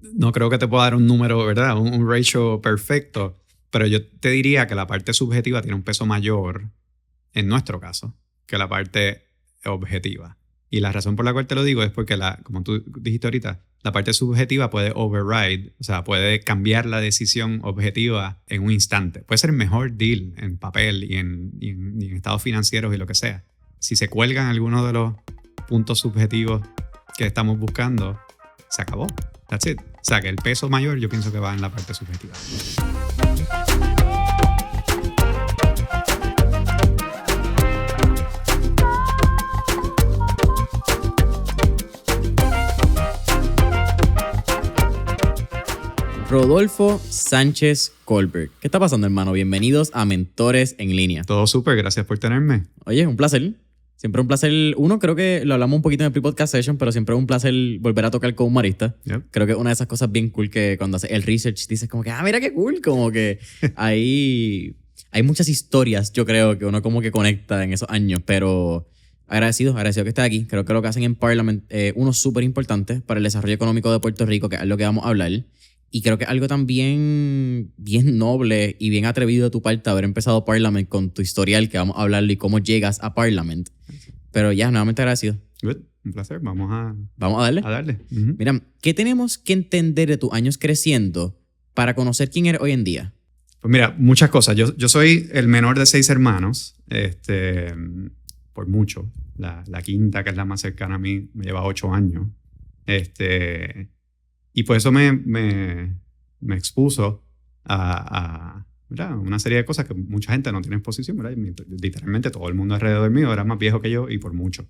no creo que te pueda dar un número, ¿verdad? Un ratio perfecto, pero yo te diría que la parte subjetiva tiene un peso mayor, en nuestro caso, que la parte objetiva. Y la razón por la cual te lo digo es porque, como tú dijiste ahorita, la parte subjetiva puede override, o sea, puede cambiar la decisión objetiva en un instante. Puede ser el mejor deal en papel y en estados financieros y lo que sea. Si se cuelgan algunos de los puntos subjetivos que estamos buscando, se acabó. That's it. O sea, que el peso mayor yo pienso que va en la parte subjetiva. Rodolfo Sánchez Kohlberg. ¿Qué está pasando, hermano? Bienvenidos a Mentores en Línea. Todo súper, gracias por tenerme. Oye, un placer. Siempre un placer. Uno, creo que lo hablamos un poquito en el pre-podcast session, pero siempre es un placer volver a tocar con un marista. Yep. Creo que es una de esas cosas bien cool que cuando haces el research dices como que, mira qué cool. Como que hay muchas historias, yo creo, que uno como que conecta en esos años, pero agradecido que estés aquí. Creo que lo que hacen en Parliament es uno súper importante para el desarrollo económico de Puerto Rico, que es lo que vamos a hablar. Y creo que algo también bien noble y bien atrevido de tu parte haber empezado Parliament con tu historial, que vamos a hablarlo y cómo llegas a Parliament. Pero ya, nuevamente agradecido. Good. Un placer. Vamos a darle. A darle. Uh-huh. Mira, ¿qué tenemos que entender de tus años creciendo para conocer quién eres hoy en día? Pues mira, muchas cosas. Yo soy el menor de 6 hermanos, por mucho. La quinta, que es la más cercana a mí, me lleva 8 años. Y pues eso me expuso a una serie de cosas que mucha gente no tiene exposición, ¿verdad? Literalmente todo el mundo alrededor mío era más viejo que yo y por mucho.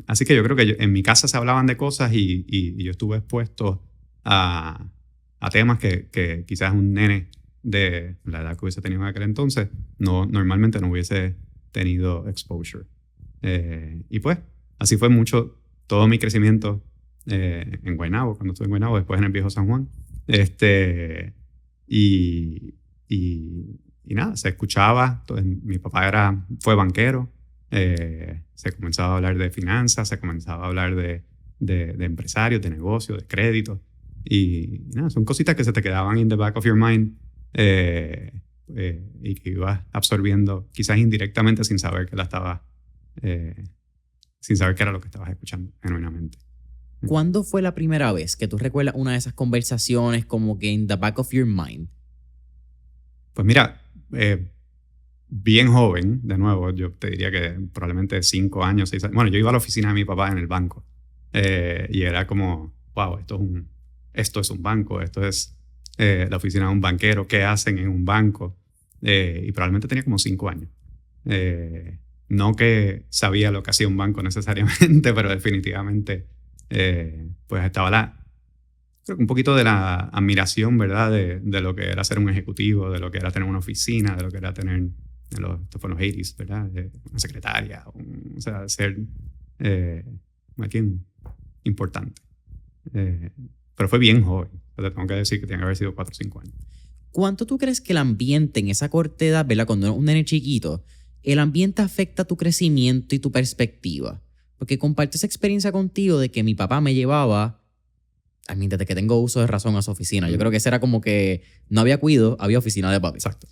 Así que yo creo que en mi casa se hablaban de cosas y yo estuve expuesto a temas que quizás un nene de la edad que hubiese tenido en aquel entonces normalmente no hubiese tenido exposure. Y pues así fue mucho todo mi crecimiento en Guaynabo, cuando estuve en Guaynabo, después en el viejo San Juan. Y nada, se escuchaba. Mi papá fue banquero. Se comenzaba a hablar de finanzas, se comenzaba a hablar de empresarios, de negocios, de créditos. Y nada, son cositas que se te quedaban in the back of your mind y que ibas absorbiendo quizás indirectamente sin saber que sin saber que era lo que estabas escuchando genuinamente. ¿Cuándo fue la primera vez que tú recuerdas una de esas conversaciones como que in the back of your mind? Pues mira, bien joven, de nuevo, yo te diría que probablemente 5 años, 6 años. Bueno, yo iba a la oficina de mi papá en el banco y era como, wow, esto es un banco, esto es la oficina de un banquero, ¿qué hacen en un banco? Y probablemente tenía como 5 años. No que sabía lo que hacía un banco necesariamente, pero definitivamente pues estaba creo que un poquito de la admiración, ¿verdad? De lo que era ser un ejecutivo, de lo que era tener una oficina, de lo que era tener, esto fue en los 80s, ¿verdad? Una secretaria, o sea, ser alguien importante. Pero fue bien joven, te tengo que decir que tiene que haber sido 4 o 5 años. ¿Cuánto tú crees que el ambiente en esa corta edad, ¿verdad? Cuando eres un nene chiquito, el ambiente afecta tu crecimiento y tu perspectiva? Porque comparto esa experiencia contigo de que mi papá me llevaba, desde que tengo uso de razón, a su oficina. Yo creo que ese era como que no había cuido, había oficina de papi. Exacto.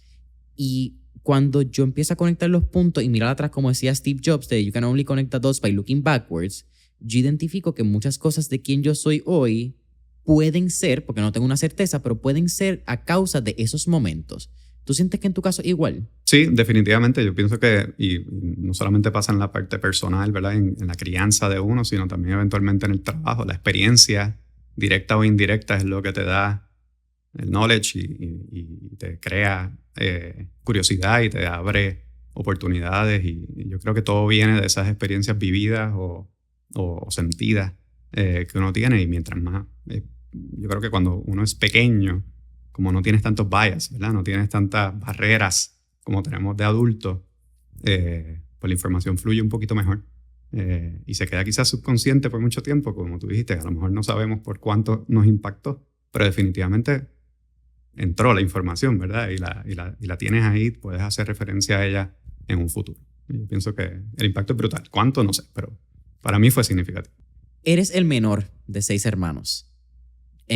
Y cuando yo empiezo a conectar los puntos y mirar atrás, como decía Steve Jobs, de you can only connect the dots by looking backwards, yo identifico que muchas cosas de quien yo soy hoy pueden ser, porque no tengo una certeza, pero pueden ser a causa de esos momentos. ¿Tú sientes que en tu caso es igual? Sí, definitivamente. Yo pienso que y no solamente pasa en la parte personal, ¿verdad? En la crianza de uno, sino también eventualmente en el trabajo. La experiencia, directa o indirecta, es lo que te da el knowledge y te crea curiosidad y te abre oportunidades. Y yo creo que todo viene de esas experiencias vividas o sentidas que uno tiene. Y mientras más... yo creo que cuando uno es pequeño, como no tienes tantos bias, ¿verdad? No tienes tantas barreras como tenemos de adultos, pues la información fluye un poquito mejor. Y se queda quizás subconsciente por mucho tiempo, como tú dijiste. A lo mejor no sabemos por cuánto nos impactó, pero definitivamente entró la información, ¿verdad? Y la tienes ahí, puedes hacer referencia a ella en un futuro. Y yo pienso que el impacto es brutal. ¿Cuánto? No sé, pero para mí fue significativo. Eres el menor de 6 hermanos.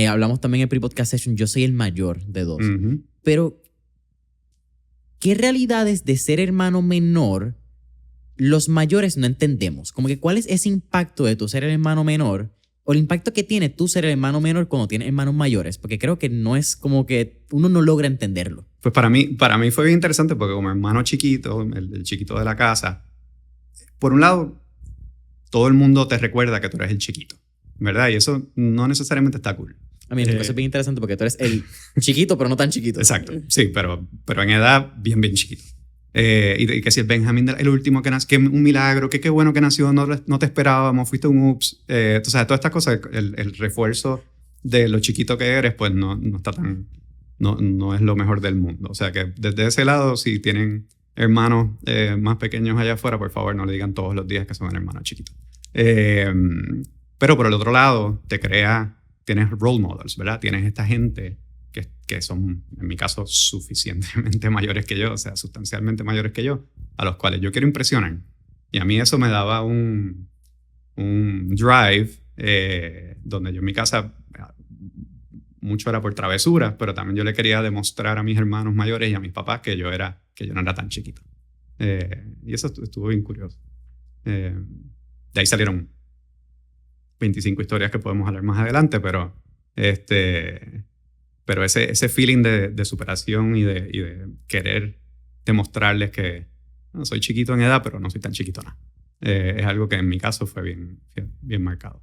Hablamos también en pre-podcast session, yo soy el mayor de dos. Ujú. Pero, ¿qué realidades de ser hermano menor los mayores no entendemos? Como que ¿cuál es ese impacto de tu ser el hermano menor o el impacto que tiene tú ser el hermano menor cuando tienes hermanos mayores? Porque creo que no es como que uno no logra entenderlo. Pues para mí fue bien interesante porque como hermano chiquito, el chiquito de la casa, por un lado, todo el mundo te recuerda que tú eres el chiquito, ¿verdad? Y eso no necesariamente está cool. A mí eso es bien interesante porque tú eres el chiquito, pero no tan chiquito. Exacto, sí, pero en edad bien chiquito. Y que si el Benjamín, el último que nació, que un milagro, que qué bueno que nació, no te esperábamos, fuiste un ups. Tú sabes, todas estas cosas, el refuerzo de lo chiquito que eres, pues no está tan, no es lo mejor del mundo. O sea que desde ese lado, si tienen hermanos más pequeños allá afuera, por favor no le digan todos los días que son hermanos chiquitos. Pero por el otro lado, tienes role models, ¿verdad? Tienes esta gente que son, en mi caso, suficientemente mayores que yo, o sea, sustancialmente mayores que yo, a los cuales yo quiero impresionar. Y a mí eso me daba un drive donde yo en mi casa, mucho era por travesuras, pero también yo le quería demostrar a mis hermanos mayores y a mis papás que yo no era tan chiquito. Y eso estuvo bien curioso. De ahí salieron 25 historias que podemos hablar más adelante, pero ese feeling de superación y de querer demostrarles que no, soy chiquito en edad, pero no soy tan chiquito nada. Es algo que en mi caso fue bien marcado.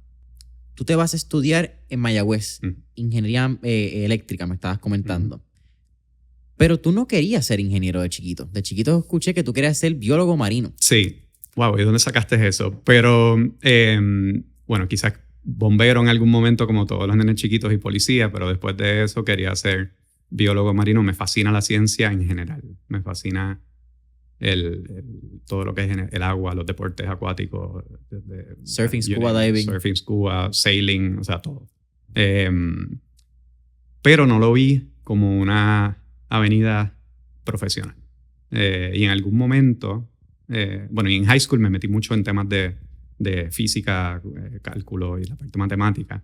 Tú te vas a estudiar en Mayagüez, ingeniería eléctrica, me estabas comentando. Pero tú no querías ser ingeniero de chiquito. De chiquito escuché que tú querías ser biólogo marino. Sí. Wow, ¿y dónde sacaste eso? Pero, bueno, quizás bombero en algún momento como todos los nenes chiquitos y policía, pero después de eso quería ser biólogo marino. Me fascina la ciencia en general. Me fascina todo lo que es el agua, los deportes acuáticos. Surfing, scuba diving. Surfing, scuba, sailing, o sea, todo. Pero no lo vi como una avenida profesional. Y en algún momento, bueno, y en high school me metí mucho en temas de física, cálculo y la parte matemática.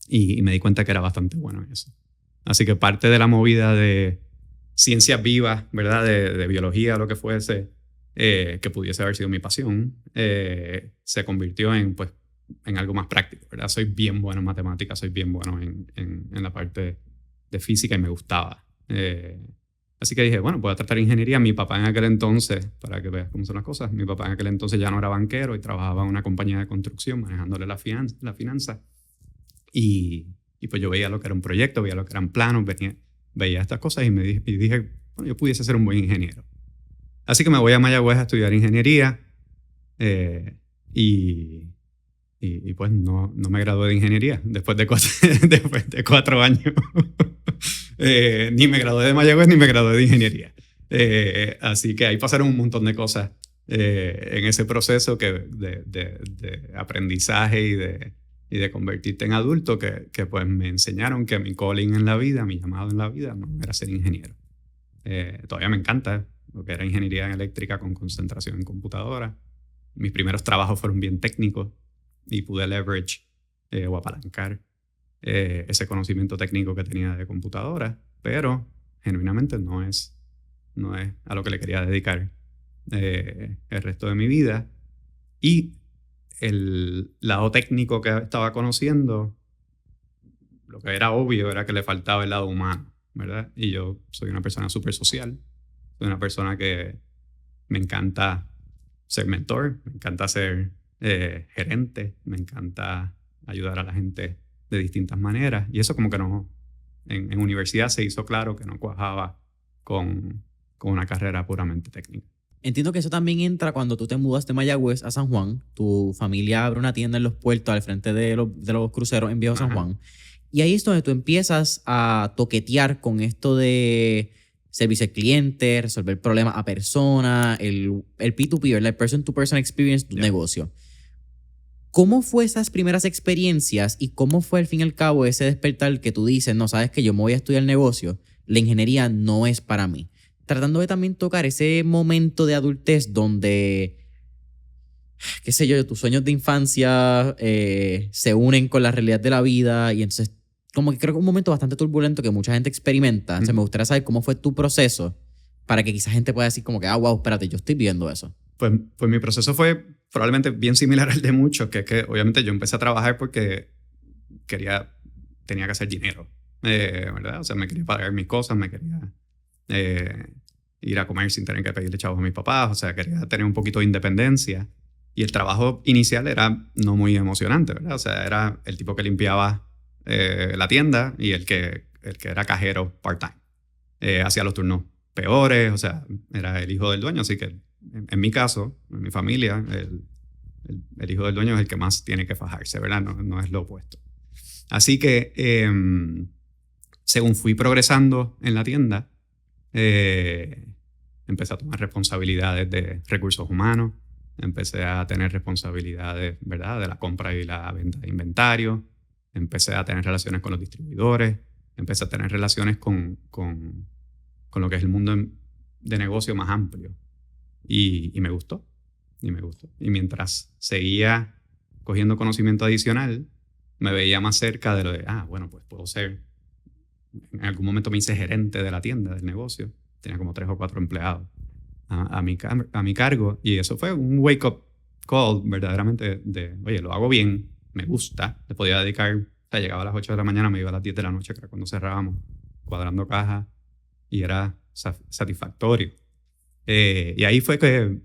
Y me di cuenta que era bastante bueno en eso. Así que parte de la movida de ciencias vivas, ¿verdad? De biología o lo que fuese, que pudiese haber sido mi pasión, se convirtió en algo más práctico, ¿verdad? Soy bien bueno en matemáticas, soy bien bueno en la parte de física y me gustaba. Así que dije, bueno, voy a tratar ingeniería. Mi papá en aquel entonces, para que veas cómo son las cosas, mi papá en aquel entonces ya no era banquero y trabajaba en una compañía de construcción manejándole la finanza. Y pues yo veía lo que era un proyecto, veía lo que eran planos, veía estas cosas y dije, bueno, yo pudiese ser un buen ingeniero. Así que me voy a Mayagüez a estudiar ingeniería y pues no me gradué de ingeniería después de 4 años. Ni me gradué de Mayagüez ni me gradué de ingeniería. Así que ahí pasaron un montón de cosas en ese proceso de aprendizaje y de convertirte en adulto que pues me enseñaron que mi calling en la vida, mi llamado en la vida no era ser ingeniero. Todavía me encanta lo que era ingeniería eléctrica con concentración en computadora. Mis primeros trabajos fueron bien técnicos y pude leverage o apalancar ese conocimiento técnico que tenía de computadora, pero genuinamente no es a lo que le quería dedicar el resto de mi vida. Y el lado técnico que estaba conociendo, lo que era obvio era que le faltaba el lado humano, ¿verdad? Y yo soy una persona súper social, soy una persona que me encanta ser mentor, me encanta ser gerente, me encanta ayudar a la gente de distintas maneras. Y eso como que no, en universidad se hizo claro que no cuajaba con una carrera puramente técnica. Entiendo que eso también entra cuando tú te mudas de Mayagüez a San Juan. Tu familia abre una tienda en los puertos al frente de los cruceros en Viejo San Juan. Y ahí es donde tú empiezas a toquetear con esto de servicio al cliente, resolver problemas a persona, el P2P, ¿verdad? El person-to-person experience de tu negocio. ¿Cómo fue esas primeras experiencias y cómo fue al fin y al cabo ese despertar que tú dices, no, sabes que yo me voy a estudiar negocio, la ingeniería no es para mí? Tratando de también tocar ese momento de adultez donde, qué sé yo, tus sueños de infancia se unen con la realidad de la vida y entonces como que creo que un momento bastante turbulento que mucha gente experimenta. O sea, me gustaría saber cómo fue tu proceso para que quizás gente pueda decir como que, wow, espérate, yo estoy viendo eso. Pues mi proceso fue probablemente bien similar al de muchos, que es que obviamente yo empecé a trabajar porque tenía que hacer dinero, ¿verdad? O sea, me quería pagar mis cosas, me quería ir a comer sin tener que pedirle chavos a mis papás, o sea, quería tener un poquito de independencia. Y el trabajo inicial era no muy emocionante, ¿verdad? O sea, era el tipo que limpiaba la tienda y el que era cajero part-time. Hacía los turnos peores, o sea, era el hijo del dueño, así que en mi caso, en mi familia, el hijo del dueño es el que más tiene que fajarse, ¿verdad? No es lo opuesto. Así que según fui progresando en la tienda, empecé a tomar responsabilidades de recursos humanos, empecé a tener responsabilidades, ¿verdad?, de la compra y la venta de inventario, empecé a tener relaciones con los distribuidores, empecé a tener relaciones con lo que es el mundo de negocio más amplio. Y me gustó, Y mientras seguía cogiendo conocimiento adicional, me veía más cerca de lo de, bueno, pues puedo ser... En algún momento me hice gerente de la tienda, del negocio. Tenía como 3 o 4 empleados a mi cargo. Y eso fue un wake-up call verdaderamente oye, lo hago bien, me gusta. Le podía dedicar, o sea, llegaba a las 8 de la mañana, me iba a las 10 de la noche, que era cuando cerrábamos, cuadrando cajas, y era satisfactorio. Y ahí fue que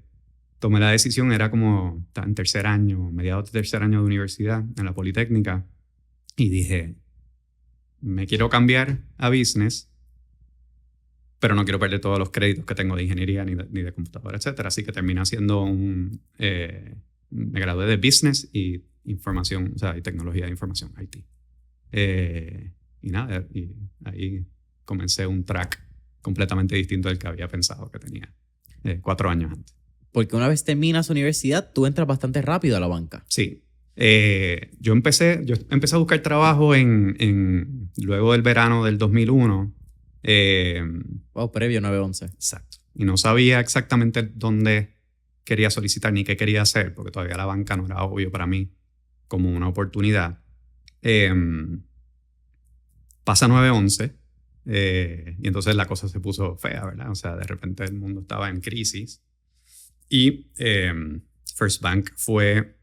tomé la decisión, era como en tercer año, mediados de tercer año de universidad, en la Politécnica, y dije, me quiero cambiar a business, pero no quiero perder todos los créditos que tengo de ingeniería ni de computadora, etc. Así que terminé haciendo me gradué de business y información, o sea, y tecnología de información, IT. Y nada, y ahí comencé un track completamente distinto del que había pensado que tenía 4 años antes. Porque una vez terminas universidad, tú entras bastante rápido a la banca. Sí. Yo empecé a buscar trabajo luego del verano del 2001. Wow, previo 9/11. Exacto. Y no sabía exactamente dónde quería solicitar ni qué quería hacer, porque todavía la banca no era obvio para mí como una oportunidad. Pasa 9/11 y entonces la cosa se puso fea, ¿verdad? O sea, de repente el mundo estaba en crisis y First Bank fue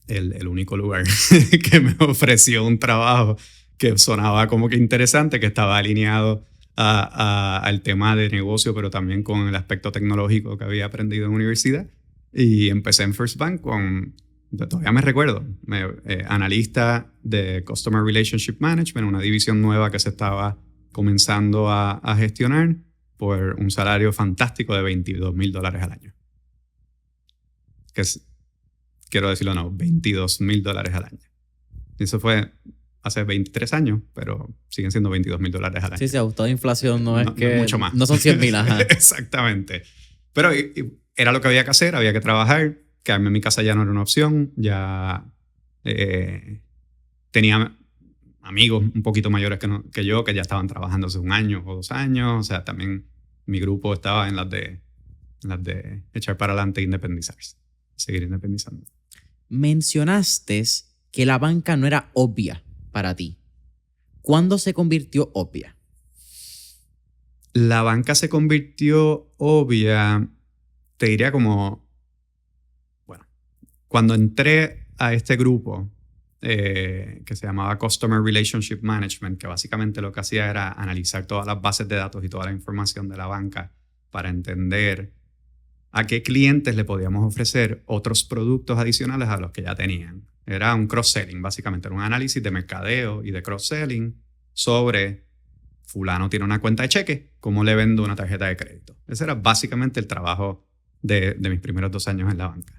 el único lugar que me ofreció un trabajo que sonaba como que interesante, que estaba alineado al tema de negocio, pero también con el aspecto tecnológico que había aprendido en universidad. Y empecé en First Bank todavía me recuerdo, analista de Customer Relationship Management, una división nueva que se estaba comenzando a gestionar por un salario fantástico de $22,000 al año. Quiero decirlo, no, $22,000 al año. Y eso fue hace 23 años, pero siguen siendo $22,000 al año. Sí, se ajustó a inflación, no es que... Mucho más. No son 100,000, ajá. Exactamente. Pero era lo que había que hacer, había que trabajar. Quedarme en mi casa ya no era una opción. Ya tenía amigos un poquito mayores que yo, que ya estaban trabajando hace 1 año o 2 años. O sea, también mi grupo estaba en las de echar para adelante e independizarse. Seguir independizando. Mencionaste que la banca no era obvia para ti. ¿Cuándo se convirtió obvia? La banca se convirtió obvia, te diría como, bueno, cuando entré a este grupo que se llamaba Customer Relationship Management, que básicamente lo que hacía era analizar todas las bases de datos y toda la información de la banca para entender a qué clientes le podíamos ofrecer otros productos adicionales a los que ya tenían. Era un cross-selling, básicamente. Era un análisis de mercadeo y de cross-selling sobre fulano tiene una cuenta de cheque, ¿cómo le vendo una tarjeta de crédito? Ese era básicamente el trabajo de mis primeros 2 años en la banca.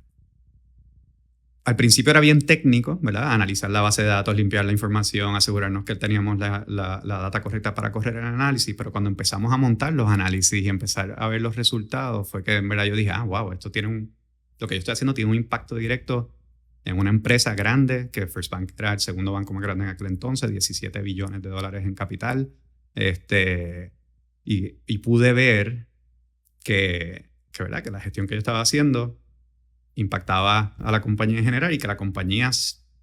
Al principio era bien técnico, ¿verdad? Analizar la base de datos, limpiar la información, asegurarnos que teníamos la data correcta para correr el análisis, pero cuando empezamos a montar los análisis y empezar a ver los resultados, fue que en verdad yo dije, wow, esto lo que yo estoy haciendo tiene un impacto directo en una empresa grande, que First Bank era el segundo banco más grande en aquel entonces, $17 billones en capital, y pude ver que la gestión que yo estaba haciendo impactaba a la compañía en general y que la compañía,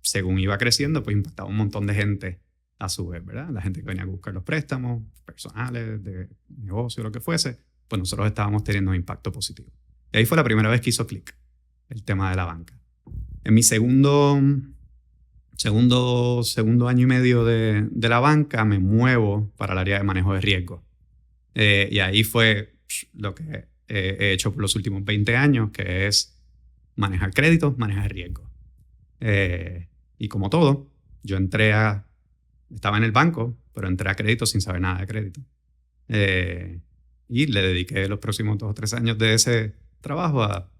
según iba creciendo, pues impactaba a un montón de gente a su vez, ¿verdad? La gente que venía a buscar los préstamos personales, de negocio, lo que fuese, pues nosotros estábamos teniendo un impacto positivo. Y ahí fue la primera vez que hizo clic el tema de la banca. En mi segundo año y medio de la banca me muevo para el área de manejo de riesgo. Y ahí fue lo que he hecho por los últimos 20 años, que es manejar créditos, manejar riesgo. Y como todo, yo estaba en el banco, pero entré a crédito sin saber nada de crédito. Y le dediqué los próximos 2 o 3 años de ese trabajo a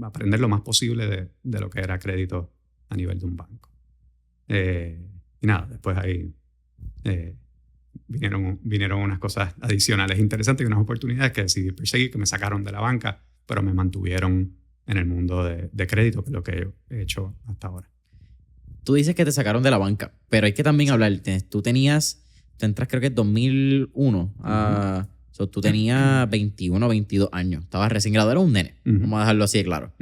aprender lo más posible de lo que era crédito a nivel de un banco. Y nada, después ahí vinieron unas cosas adicionales interesantes y unas oportunidades que decidí perseguir, que me sacaron de la banca, pero me mantuvieron en el mundo de crédito, que es lo que he hecho hasta ahora. Tú dices que te sacaron de la banca, pero hay que también hablar. Tú entras creo que en 2001. Tú tenías 21, 22 años. Estabas recién graduado, eras un nene. Vamos a dejarlo así de claro.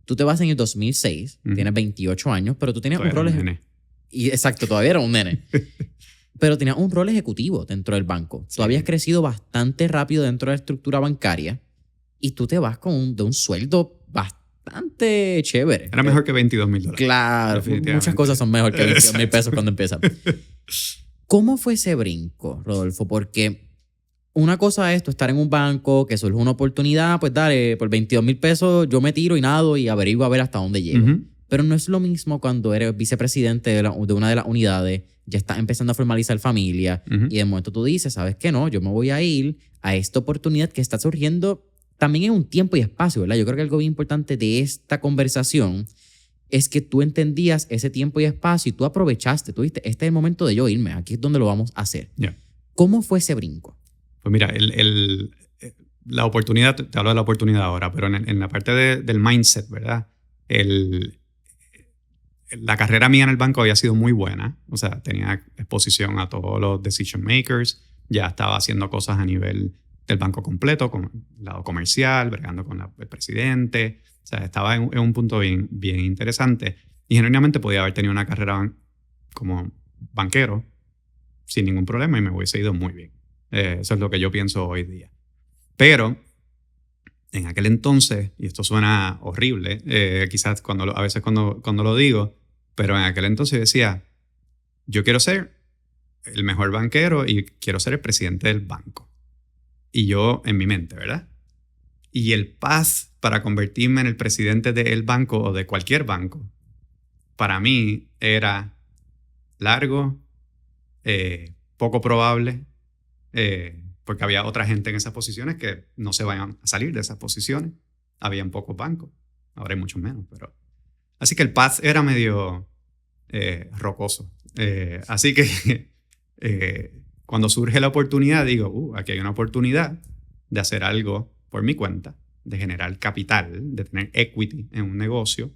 Tú te vas en el 2006, tienes 28 años, pero tú tenías todavía un rol... nene. Exacto, todavía era un nene. Pero tenías un rol ejecutivo dentro del banco. Sí. Tú habías crecido bastante rápido dentro de la estructura bancaria y tú te vas de un sueldo bastante chévere. Era mejor que $22,000. Claro, muchas cosas son mejor que $22,000 cuando empiezan. ¿Cómo fue ese brinco, Rodolfo? Porque una cosa es tú estar en un banco, que surge una oportunidad, pues dale, por $22,000 yo me tiro y nado y averiguo a ver hasta dónde llego. Pero no es lo mismo cuando eres vicepresidente de una de las unidades, ya estás empezando a formalizar familia y de momento tú dices, ¿sabes qué? No, yo me voy a ir a esta oportunidad que está surgiendo también en un tiempo y espacio, ¿verdad? Yo creo que algo bien importante de esta conversación es que tú entendías ese tiempo y espacio y tú aprovechaste, tú dijiste, este es el momento de yo irme, aquí es donde lo vamos a hacer. Yeah. ¿Cómo fue ese brinco? Pues mira, la oportunidad, te hablo de la oportunidad ahora, pero en la parte del mindset, ¿verdad? La carrera mía en el banco había sido muy buena. O sea, tenía exposición a todos los decision makers. Ya estaba haciendo cosas a nivel del banco completo, con el lado comercial, bregando con el presidente. O sea, estaba en un punto bien, bien interesante. Y genuinamente podía haber tenido una carrera como banquero sin ningún problema y me hubiese ido muy bien. Eso es lo que yo pienso hoy día. Pero en aquel entonces, y esto suena horrible, quizás a veces cuando lo digo, pero en aquel entonces decía, yo quiero ser el mejor banquero y quiero ser el presidente del banco. Y yo en mi mente, ¿verdad? Y el path para convertirme en el presidente del banco o de cualquier banco, para mí era largo, poco probable, porque había otra gente en esas posiciones que no se vayan a salir de esas posiciones. Habían pocos bancos, ahora hay muchos menos, pero... Así que el path era medio rocoso. Así que cuando surge la oportunidad, digo, aquí hay una oportunidad de hacer algo por mi cuenta, de generar capital, de tener equity en un negocio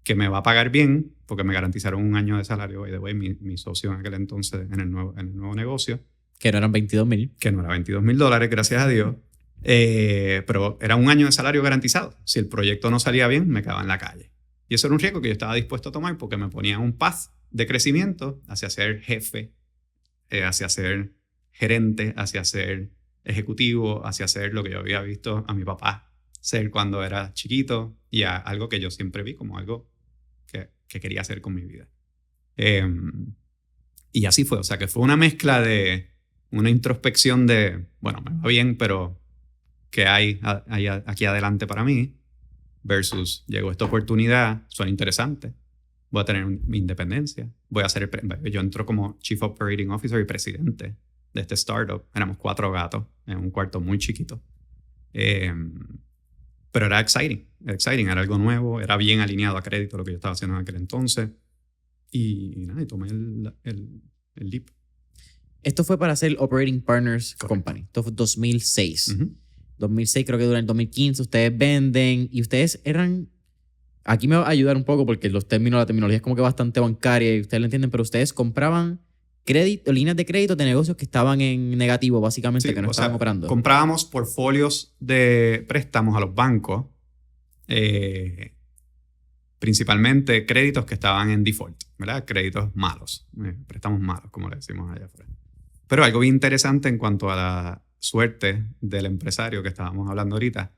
que me va a pagar bien, porque me garantizaron un año de salario, by the way, mi socio en aquel entonces en el nuevo negocio. Que no eran $22,000. Que no era $22,000, gracias a Dios. Pero era un año de salario garantizado. Si el proyecto no salía bien, me quedaba en la calle. Y eso era un riesgo que yo estaba dispuesto a tomar porque me ponía un path de crecimiento hacia ser jefe, hacia ser gerente, hacia ser ejecutivo, hacia ser lo que yo había visto a mi papá ser cuando era chiquito y a algo que yo siempre vi como algo que quería hacer con mi vida. Y así fue. O sea, que fue una mezcla de una introspección de, bueno, me va bien, pero ¿qué hay aquí adelante para mí? Versus, llegó esta oportunidad, suena interesante, voy a tener mi independencia, yo entro como Chief Operating Officer y presidente de este startup. Éramos 4 gatos en un cuarto muy chiquito. Pero era exciting, era algo nuevo, era bien alineado a crédito lo que yo estaba haciendo en aquel entonces. Y tomé el leap. Esto fue para hacer Operating Partners Company. Esto fue 2006. 2006, creo que durante el 2015 ustedes venden y ustedes eran... Aquí me va a ayudar un poco porque la terminología es como que bastante bancaria y ustedes lo entienden, pero ustedes compraban líneas de crédito de negocios que estaban en negativo, básicamente, sí, que no estaban operando. Comprábamos portfolios de préstamos a los bancos, principalmente créditos que estaban en default, ¿verdad? Créditos malos, préstamos malos, como le decimos allá afuera. Pero algo bien interesante en cuanto a la suerte del empresario que estábamos hablando ahorita,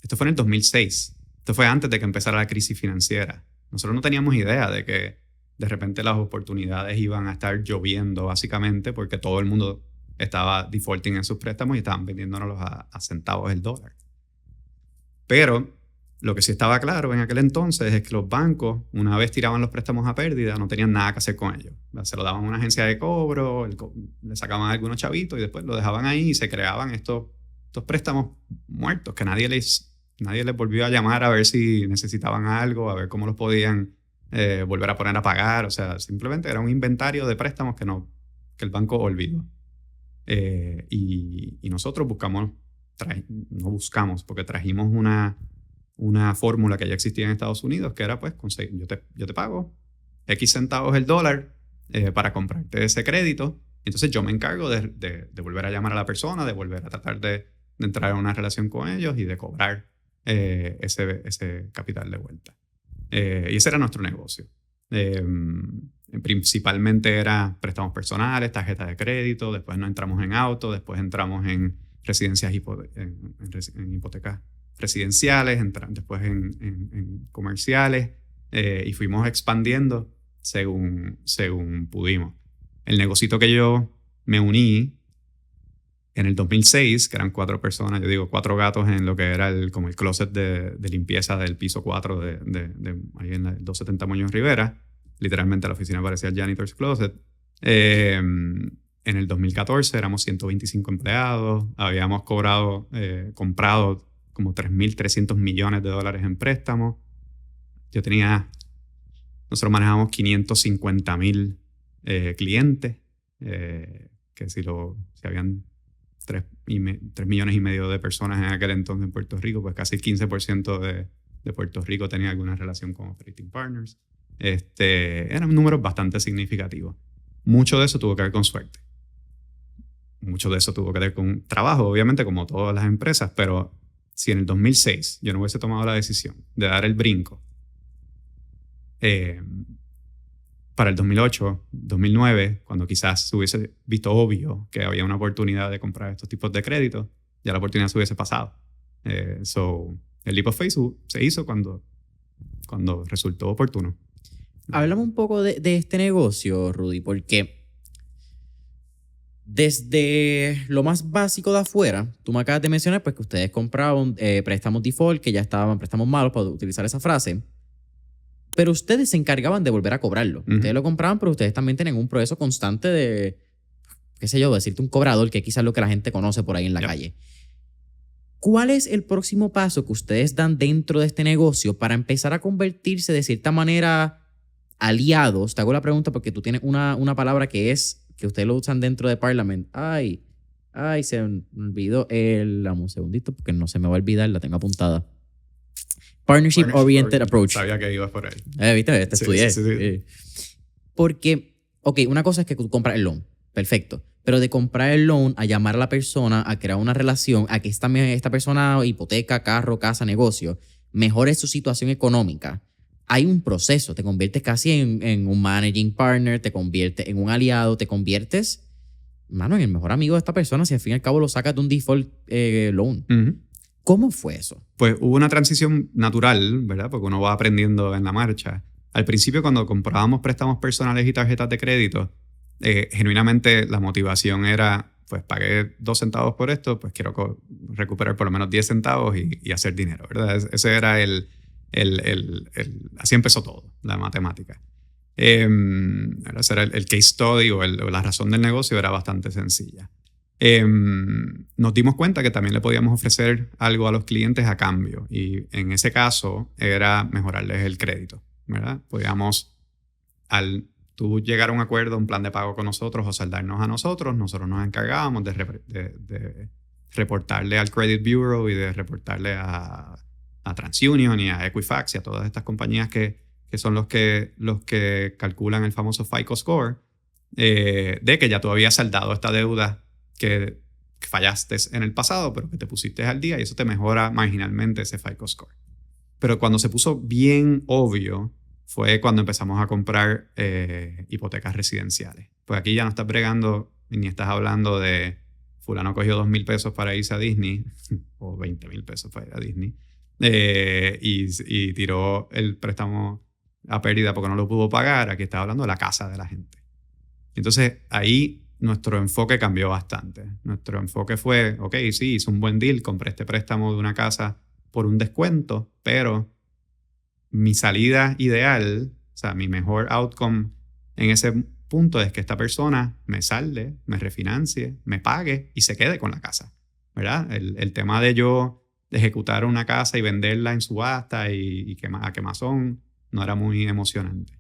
esto fue en el 2006. Esto fue antes de que empezara la crisis financiera. Nosotros no teníamos idea de que de repente las oportunidades iban a estar lloviendo, básicamente, porque todo el mundo estaba defaulting en sus préstamos y estaban vendiéndonos a centavos el dólar. Pero lo que sí estaba claro en aquel entonces es que los bancos, una vez tiraban los préstamos a pérdida, no tenían nada que hacer con ellos. Se lo daban a una agencia de cobro, le sacaban algunos chavitos y después lo dejaban ahí y se creaban estos préstamos muertos que nadie les volvió a llamar a ver si necesitaban algo, a ver cómo los podían volver a poner a pagar. O sea, simplemente era un inventario de préstamos que el banco olvidó. Y nosotros no buscamos, porque trajimos una fórmula que ya existía en Estados Unidos, que era pues yo te pago X centavos el dólar para comprarte ese crédito. Entonces yo me encargo de volver a llamar a la persona, de volver a tratar de entrar en una relación con ellos y de cobrar ese capital de vuelta. Y ese era nuestro negocio. Principalmente era préstamos personales, tarjetas de crédito, después nos entramos en auto, después entramos en residencias en hipotecas residenciales, después en comerciales, y fuimos expandiendo según pudimos. El negocito que yo me uní en el 2006, que eran 4 personas, yo digo 4 gatos en lo que era como el closet de limpieza del piso 4 ahí en el 270 Muñoz Rivera. Literalmente la oficina parecía el janitor's closet. En el 2014 éramos 125 empleados, habíamos comprado como 3.300 millones de dólares en préstamos. Nosotros manejamos 550,000 clientes, que si habían 3 millones y medio de personas en aquel entonces en Puerto Rico, pues casi el 15% de Puerto Rico tenía alguna relación con Operating Partners. Eran números bastante significativos. Mucho de eso tuvo que ver con suerte. Mucho de eso tuvo que ver con trabajo, obviamente, como todas las empresas, pero si en el 2006 yo no hubiese tomado la decisión de dar el brinco, para el 2008, 2009, cuando quizás se hubiese visto obvio que había una oportunidad de comprar estos tipos de créditos, ya la oportunidad se hubiese pasado. El leap of faith se hizo cuando resultó oportuno. Hablamos un poco de este negocio, Rudy, porque desde lo más básico de afuera, tú me acabas de mencionar pues, que ustedes compraban préstamos default, que ya estaban préstamos malos, para utilizar esa frase, pero ustedes se encargaban de volver a cobrarlo. Ustedes lo compraban, pero ustedes también tienen un proceso constante de, qué sé yo, decirte un cobrador, que quizás es lo que la gente conoce por ahí en la calle. ¿Cuál es el próximo paso que ustedes dan dentro de este negocio para empezar a convertirse de cierta manera aliados? Te hago la pregunta porque tú tienes una palabra que ustedes lo usan dentro de Parliament. Ay, se me olvidó. Dame un segundito porque no se me va a olvidar, la tengo apuntada. Partnership Oriented Approach. Sabía que ibas por ahí. ¿Viste? Estudié. Sí. Porque, una cosa es que tú compras el loan. Perfecto. Pero de comprar el loan a llamar a la persona, a crear una relación, a que esta persona, hipoteca, carro, casa, negocio, mejore su situación económica. Hay un proceso. Te conviertes casi en un managing partner, te conviertes en un aliado, te conviertes, en el mejor amigo de esta persona si al fin y al cabo lo sacas de un default loan. ¿Cómo fue eso? Pues hubo una transición natural, ¿verdad? Porque uno va aprendiendo en la marcha. Al principio, cuando comprábamos préstamos personales y tarjetas de crédito, genuinamente la motivación era, pues pagué 2 centavos por esto, pues quiero recuperar por lo menos 10 centavos y hacer dinero, ¿verdad? Ese era así empezó todo, la matemática. Ese era el case study o la razón del negocio era bastante sencilla. Nos dimos cuenta que también le podíamos ofrecer algo a los clientes a cambio y en ese caso era mejorarles el crédito, ¿verdad? Podíamos, al tú llegar a un acuerdo, un plan de pago con nosotros o saldarnos a nosotros nos encargábamos de reportarle al Credit Bureau y de reportarle a TransUnion y a Equifax y a todas estas compañías que son los que calculan el famoso FICO Score, de que ya tú habías saldado esta deuda que fallaste en el pasado, pero que te pusiste al día y eso te mejora marginalmente ese FICO Score. Pero cuando se puso bien obvio fue cuando empezamos a comprar hipotecas residenciales. Pues aquí ya no estás bregando ni estás hablando de fulano cogió $2,000 para irse a Disney o $20,000 para ir a Disney y tiró el préstamo a pérdida porque no lo pudo pagar. Aquí estás hablando de la casa de la gente. Entonces ahí nuestro enfoque cambió bastante. Nuestro enfoque fue, ok, sí, hice un buen deal, compré este préstamo de una casa por un descuento, pero mi salida ideal, o sea, mi mejor outcome en ese punto es que esta persona me salde, me refinancie, me pague y se quede con la casa, ¿verdad? El tema de yo ejecutar una casa y venderla en subasta y a quemazón no era muy emocionante.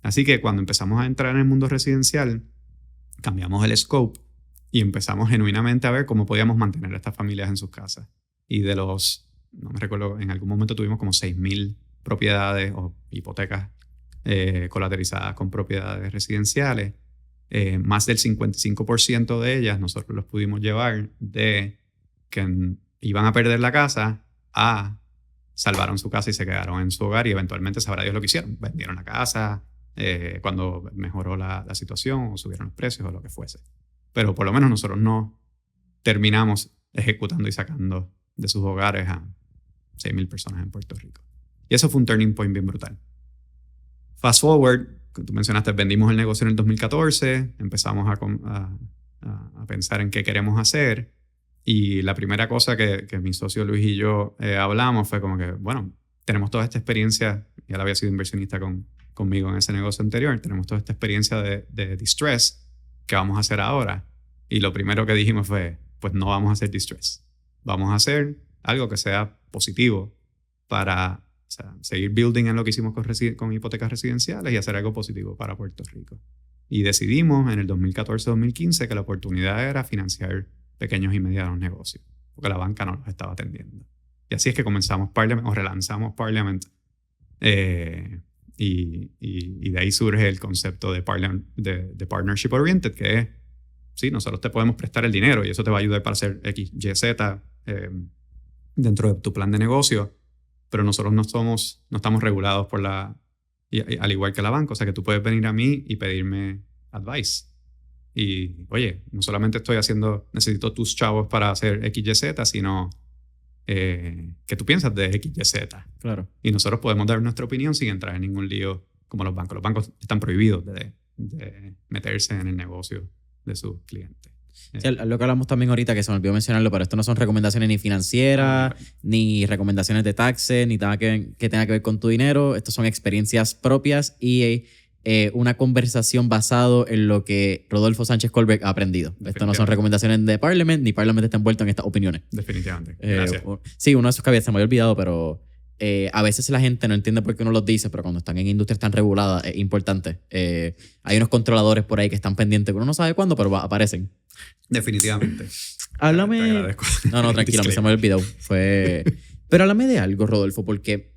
Así que cuando empezamos a entrar en el mundo residencial, cambiamos el scope y empezamos genuinamente a ver cómo podíamos mantener a estas familias en sus casas. Y de los, no me recuerdo, en algún momento tuvimos como 6,000 propiedades o hipotecas colateralizadas con propiedades residenciales. Más del 55% de ellas nosotros los pudimos llevar de que iban a perder la casa a salvaron su casa y se quedaron en su hogar y eventualmente sabrá Dios lo que hicieron. Vendieron la casa cuando mejoró la situación o subieron los precios o lo que fuese. Pero por lo menos nosotros no terminamos ejecutando y sacando de sus hogares a 6,000 personas en Puerto Rico. Y eso fue un turning point bien brutal. Fast forward, tú mencionaste, vendimos el negocio en el 2014, empezamos a pensar en qué queremos hacer y la primera cosa que mi socio Luis y yo hablamos fue como que, bueno, tenemos toda esta experiencia, ya él había sido inversionista conmigo en ese negocio anterior, tenemos toda esta experiencia de distress, ¿qué vamos a hacer ahora? Y lo primero que dijimos fue, pues no vamos a hacer distress, vamos a hacer algo que sea positivo para seguir building en lo que hicimos con hipotecas residenciales y hacer algo positivo para Puerto Rico. Y decidimos en el 2014-2015 que la oportunidad era financiar pequeños y medianos negocios, porque la banca no los estaba atendiendo. Y así es que comenzamos Parliament, o relanzamos Parliament, y de ahí surge el concepto de Partnership Oriented, que es, sí, nosotros te podemos prestar el dinero y eso te va a ayudar para hacer X, Y, Z dentro de tu plan de negocio, pero nosotros no estamos regulados por al igual que la banca, o sea que tú puedes venir a mí y pedirme advice. Y, oye, no solamente necesito tus chavos para hacer X, Y, Z, sino ¿qué tú piensas de X, Y, Z? Claro. Y nosotros podemos dar nuestra opinión sin entrar en ningún lío como los bancos. Los bancos están prohibidos de meterse en el negocio de sus clientes. Sí, lo que hablamos también ahorita, que se me olvidó mencionarlo, pero esto no son recomendaciones ni financieras, ni recomendaciones de taxes, ni nada que tenga que ver con tu dinero. Estos son experiencias propias y una conversación basado en lo que Rodolfo Sánchez Colbert ha aprendido. Esto no son recomendaciones de Parliament, ni Parliament está envuelto en estas opiniones. Definitivamente. Gracias. Sí, uno de esos que se me había olvidado, pero a veces la gente no entiende por qué uno los dice, pero cuando están en industrias tan reguladas es importante. Hay unos controladores por ahí que están pendientes, uno no sabe cuándo, pero aparecen. Definitivamente. Háblame. Te agradezco. No, tranquilo, se me había olvidado. Pero háblame de algo, Rodolfo, porque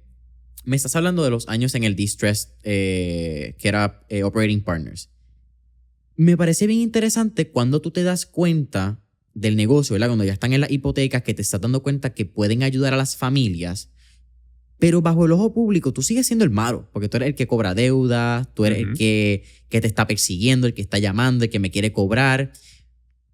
me estás hablando de los años en el distress, que era Operating Partners. Me parece bien interesante cuando tú te das cuenta del negocio, ¿verdad? Cuando ya están en las hipotecas, que te estás dando cuenta que pueden ayudar a las familias, pero bajo el ojo público tú sigues siendo el malo, porque tú eres el que cobra deuda, tú eres el que te está persiguiendo, el que está llamando, el que me quiere cobrar.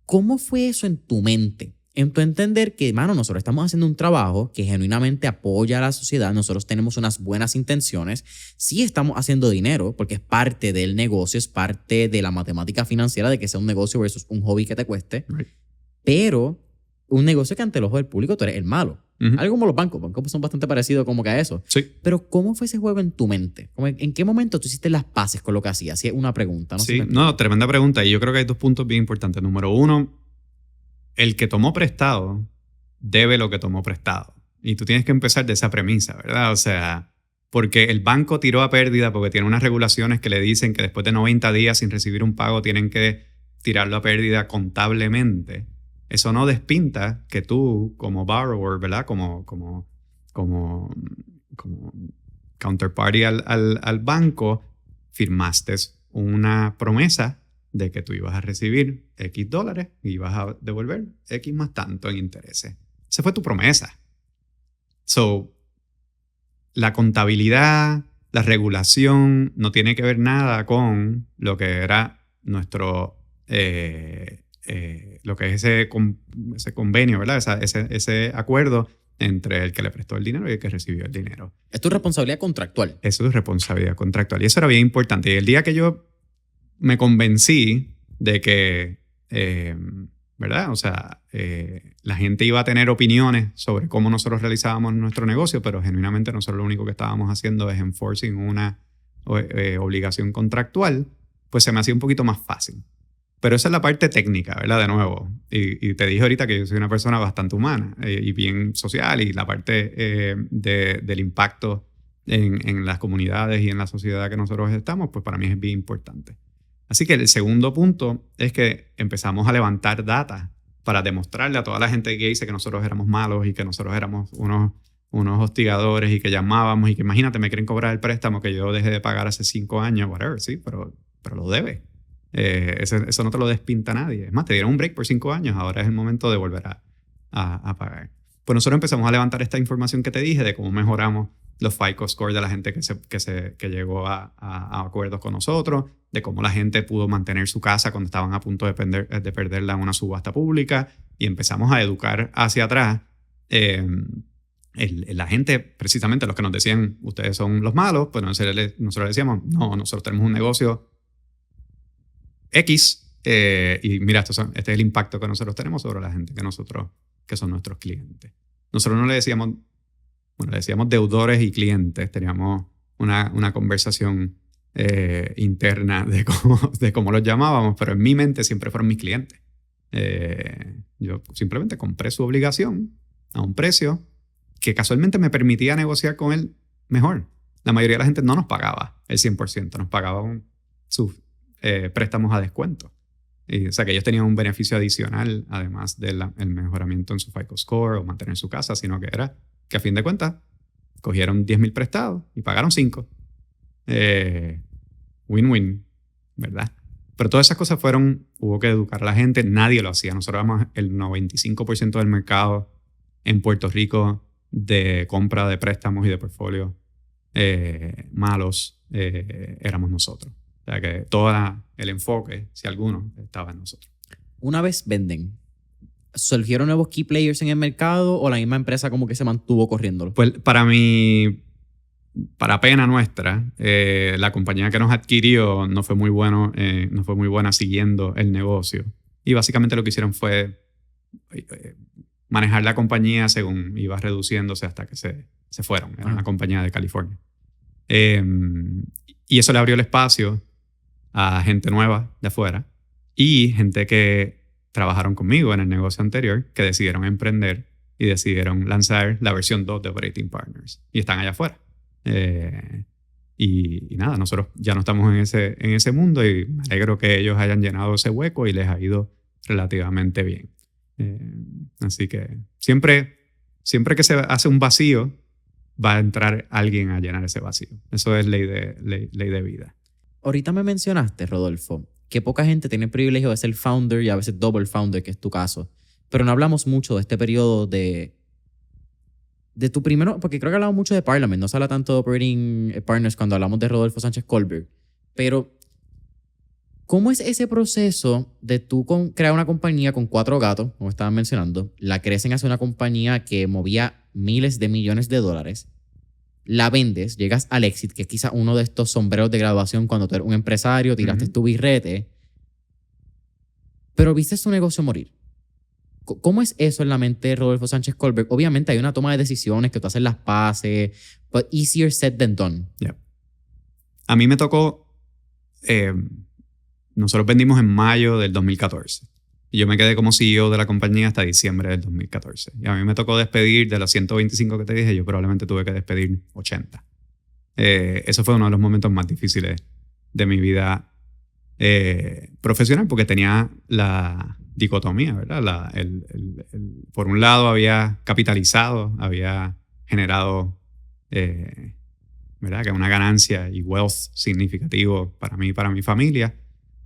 ¿Cómo fue eso en tu mente? En tu entender que, mano, nosotros estamos haciendo un trabajo que genuinamente apoya a la sociedad, nosotros tenemos unas buenas intenciones, sí estamos haciendo dinero porque es parte del negocio, es parte de la matemática financiera de que sea un negocio versus un hobby que te cueste, pero un negocio que ante el ojo del público tú eres el malo. Algo como los bancos son bastante parecidos como que a eso. Sí. Pero ¿cómo fue ese juego en tu mente? ¿En qué momento tú hiciste las paces con lo que hacías? Si es una pregunta, ¿no? Sí, no, tremenda pregunta. Y yo creo que hay dos puntos bien importantes. Número uno, el que tomó prestado debe lo que tomó prestado. Y tú tienes que empezar de esa premisa, ¿verdad? O sea, porque el banco tiró a pérdida porque tiene unas regulaciones que le dicen que después de 90 días sin recibir un pago tienen que tirarlo a pérdida contablemente. Eso no despinta que tú, como borrower, ¿verdad? Como counterparty al banco, firmaste una promesa de que tú ibas a recibir X dólares y ibas a devolver X más tanto en intereses. Esa fue tu promesa. So, la contabilidad, la regulación, no tiene que ver nada con lo que era nuestro, lo que es ese convenio, ¿verdad? Ese acuerdo entre el que le prestó el dinero y el que recibió el dinero. Es tu responsabilidad contractual. Eso es responsabilidad contractual. Y eso era bien importante. Y el día que yo me convencí de que, ¿verdad? O sea, la gente iba a tener opiniones sobre cómo nosotros realizábamos nuestro negocio, pero genuinamente nosotros lo único que estábamos haciendo es enforcing una obligación contractual, pues se me hacía un poquito más fácil. Pero esa es la parte técnica, ¿verdad? De nuevo. Y te dije ahorita que yo soy una persona bastante humana y bien social, y la parte del impacto en las comunidades y en la sociedad que nosotros estamos, pues para mí es bien importante. Así que el segundo punto es que empezamos a levantar data para demostrarle a toda la gente que dice que nosotros éramos malos y que nosotros éramos unos hostigadores y que llamábamos y que imagínate, me quieren cobrar el préstamo que yo dejé de pagar hace 5 años, whatever, sí, pero lo debe. Eso no te lo despinta nadie. Es más, te dieron un break por 5 años, ahora es el momento de volver a pagar. Pues nosotros empezamos a levantar esta información que te dije de cómo mejoramos los FICO scores de la gente que llegó a acuerdos con nosotros, de cómo la gente pudo mantener su casa cuando estaban a punto de perderla en una subasta pública, y empezamos a educar hacia atrás la gente, precisamente los que nos decían, ustedes son los malos, pues nosotros les decíamos, no, nosotros tenemos un negocio X, y mira, este es el impacto que nosotros tenemos sobre la gente que son nuestros clientes. Nosotros no le decíamos, le decíamos deudores y clientes, teníamos una conversación interna de cómo los llamábamos, pero en mi mente siempre fueron mis clientes. Yo simplemente compré su obligación a un precio que casualmente me permitía negociar con él mejor. La mayoría de la gente no nos pagaba el 100%, nos pagaban sus préstamos a descuento. O sea que ellos tenían un beneficio adicional, además del mejoramiento en su FICO score o mantener su casa, sino que era que a fin de cuentas cogieron 10,000 prestados y pagaron 5. Win-win, ¿verdad? Pero todas esas cosas hubo que educar a la gente, nadie lo hacía. Nosotros éramos el 95% del mercado en Puerto Rico de compra de préstamos y de portfolios malos, éramos nosotros. O sea que todo el enfoque, si alguno, estaba en nosotros. Una vez venden, ¿surgieron nuevos key players en el mercado o la misma empresa como que se mantuvo corriéndolo? Pues para pena nuestra, la compañía que nos adquirió no fue muy buena siguiendo el negocio. Y básicamente lo que hicieron fue manejar la compañía según iba reduciéndose hasta que se fueron. Era una compañía de California. Y eso le abrió el espacio a gente nueva de afuera y gente que trabajaron conmigo en el negocio anterior, que decidieron emprender y decidieron lanzar la versión 2 de Operating Partners. Y están allá afuera. Y nada, nosotros ya no estamos en ese mundo, y me alegro que ellos hayan llenado ese hueco y les ha ido relativamente bien. Así que siempre que se hace un vacío, va a entrar alguien a llenar ese vacío. Eso es ley de vida. Ahorita me mencionaste, Rodolfo, que poca gente tiene el privilegio de ser founder y a veces double founder, que es tu caso. Pero no hablamos mucho de este periodo de tu primero, porque creo que hablamos mucho de Parliament, no se habla tanto de Operating Partners cuando hablamos de Rodolfo Sánchez Kohlberg. Pero, ¿cómo es ese proceso de tú crear una compañía con 4 gatos, como estaban mencionando? La crecen hacia una compañía que movía miles de millones de dólares. La vendes, llegas al exit, que es quizá uno de estos sombreros de graduación cuando tú eres un empresario, tiraste tu birrete, pero viste su negocio morir. ¿Cómo es eso en la mente de Rodolfo Sánchez Kohlberg? Obviamente hay una toma de decisiones que tú haces las paces, but easier said than done. Yeah. A mí me tocó, nosotros vendimos en mayo del 2014. Y yo me quedé como CEO de la compañía hasta diciembre del 2014. Y a mí me tocó despedir de los 125 que te dije, yo probablemente tuve que despedir 80. Eso fue uno de los momentos más difíciles de mi vida profesional, porque tenía la dicotomía, ¿verdad? Por un lado había capitalizado, había generado ¿verdad? Que una ganancia y wealth significativo para mí y para mi familia.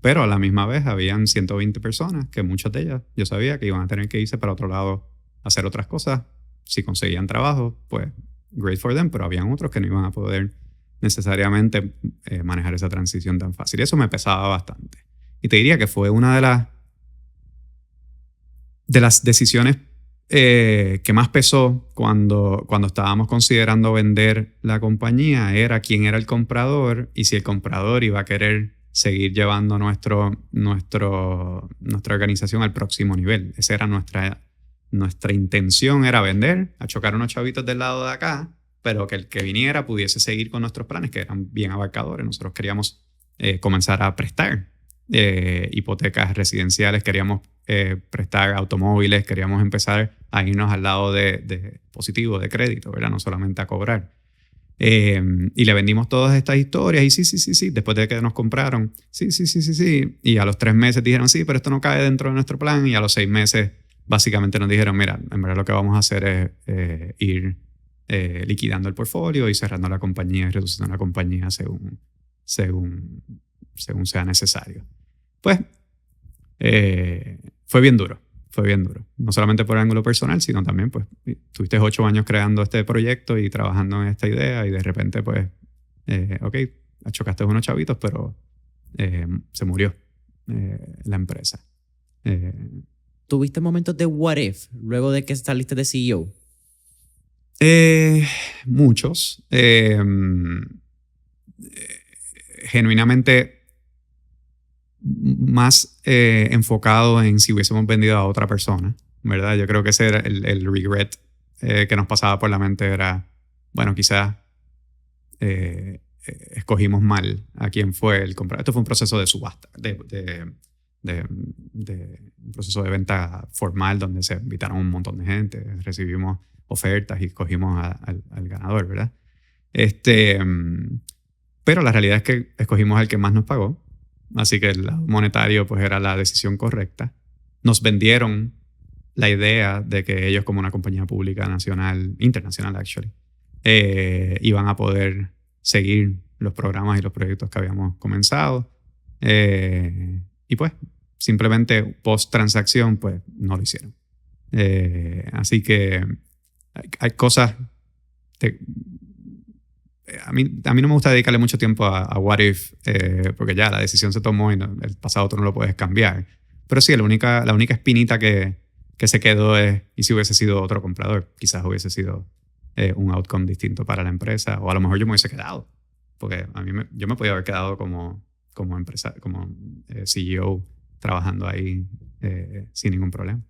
Pero a la misma vez habían 120 personas que muchas de ellas yo sabía que iban a tener que irse para otro lado a hacer otras cosas. Si conseguían trabajo, pues great for them, pero habían otros que no iban a poder necesariamente manejar esa transición tan fácil. Y eso me pesaba bastante. Y te diría que fue una de las decisiones que más pesó cuando estábamos considerando vender la compañía, era quién era el comprador y si el comprador iba a querer seguir llevando nuestra organización al próximo nivel. Esa era nuestra intención, era vender, a chocar unos chavitos del lado de acá, pero que el que viniera pudiese seguir con nuestros planes, que eran bien abarcadores. Nosotros queríamos comenzar a prestar hipotecas residenciales, queríamos prestar automóviles, queríamos empezar a irnos al lado de positivo, de crédito, ¿verdad? No solamente a cobrar. Y le vendimos todas estas historias y sí, después de que nos compraron, sí. Y a los 3 meses dijeron, sí, pero esto no cae dentro de nuestro plan. Y a los 6 meses básicamente nos dijeron, mira, en verdad lo que vamos a hacer es ir liquidando el portfolio y cerrando la compañía y reduciendo la compañía según sea necesario. Pues fue bien duro. No solamente por el ángulo personal, sino también, pues, tuviste 8 años creando este proyecto y trabajando en esta idea y de repente, pues, ok, chocaste unos chavitos, pero se murió la empresa. ¿Tuviste momentos de what if luego de que saliste de CEO? Muchos. Genuinamente más enfocado en si hubiésemos vendido a otra persona, ¿verdad? Yo creo que ese era el regret que nos pasaba por la mente, era, bueno, quizás escogimos mal a quién fue el comprador. Esto fue un proceso de subasta, un proceso de venta formal donde se invitaron un montón de gente, recibimos ofertas y escogimos al ganador, ¿verdad? Pero la realidad es que escogimos al que más nos pagó. Así que el lado monetario pues era la decisión correcta. Nos vendieron la idea de que ellos, como una compañía pública nacional, internacional actually, iban a poder seguir los programas y los proyectos que habíamos comenzado. Y pues simplemente post transacción pues no lo hicieron. Así que hay cosas... A mí no me gusta dedicarle mucho tiempo a what if, porque ya la decisión se tomó y el pasado tú no lo puedes cambiar. Pero sí, la única espinita que se quedó es, ¿y si hubiese sido otro comprador? Quizás hubiese sido un outcome distinto para la empresa, o a lo mejor yo me hubiese quedado, porque yo me podía haber quedado como CEO trabajando ahí sin ningún problema.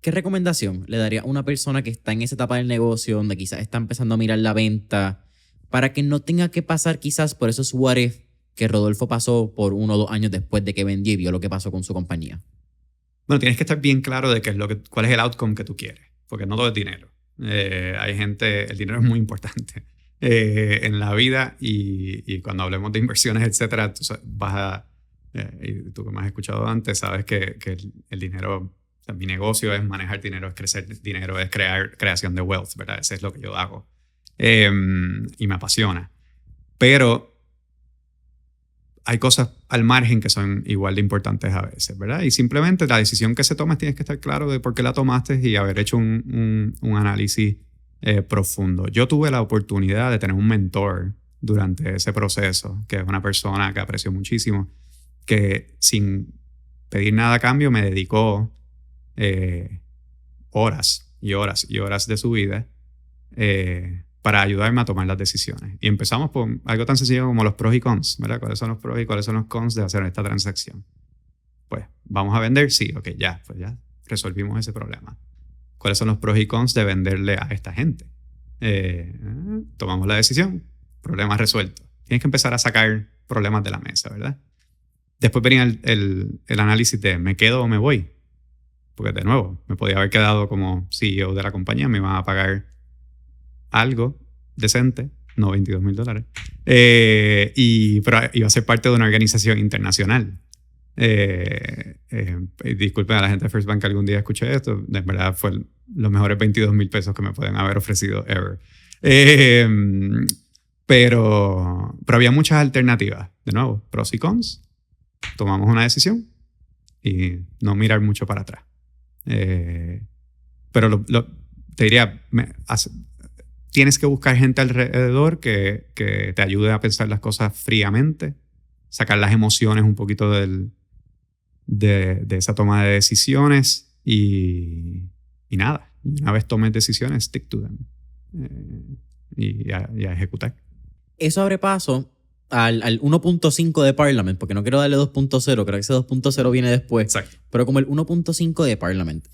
¿Qué recomendación le daría a una persona que está en esa etapa del negocio, donde quizás está empezando a mirar la venta, para que no tenga que pasar quizás por esos what if que Rodolfo pasó por 1 o 2 años después de que vendió y vio lo que pasó con su compañía? Bueno, tienes que estar bien claro de cuál es el outcome que tú quieres, porque no todo es dinero. El dinero es muy importante en la vida y cuando hablemos de inversiones, etcétera, y tú que me has escuchado antes, sabes que el dinero, o sea, mi negocio es manejar dinero, es crecer dinero, es creación de wealth, ¿verdad? Eso es lo que yo hago. Y me apasiona. Pero hay cosas al margen que son igual de importantes a veces, ¿verdad? Y simplemente la decisión que se toma tienes que estar claro de por qué la tomaste y haber hecho un análisis profundo. Yo tuve la oportunidad de tener un mentor durante ese proceso, que es una persona que aprecio muchísimo, que sin pedir nada a cambio me dedicó horas y horas y horas de su vida para ayudarme a tomar las decisiones. Y empezamos por algo tan sencillo como los pros y cons, ¿verdad? ¿Cuáles son los pros y cuáles son los cons de hacer esta transacción? Pues, ¿vamos a vender? Sí, ok, ya resolvimos ese problema. ¿Cuáles son los pros y cons de venderle a esta gente? Tomamos la decisión, problema resuelto. Tienes que empezar a sacar problemas de la mesa, ¿verdad? Después venía el análisis de ¿me quedo o me voy? Porque de nuevo, me podía haber quedado como CEO de la compañía, me iban a pagar algo decente, no $22,000, pero iba a ser parte de una organización internacional. Disculpen a la gente de First Bank que algún día escuché esto, de verdad fue los mejores $22,000 que me pueden haber ofrecido ever. Pero había muchas alternativas. De nuevo, pros y cons. Tomamos una decisión y no mirar mucho para atrás. Pero te diría, tienes que buscar gente alrededor que te ayude a pensar las cosas fríamente, sacar las emociones un poquito de esa toma de decisiones y nada. Y una vez tomes decisiones, stick to them. Y a ejecutar. Eso abre paso al 1.5 de Parliament, porque no quiero darle 2.0, creo que ese 2.0 viene después. Exacto. Pero como el 1.5 de Parliament.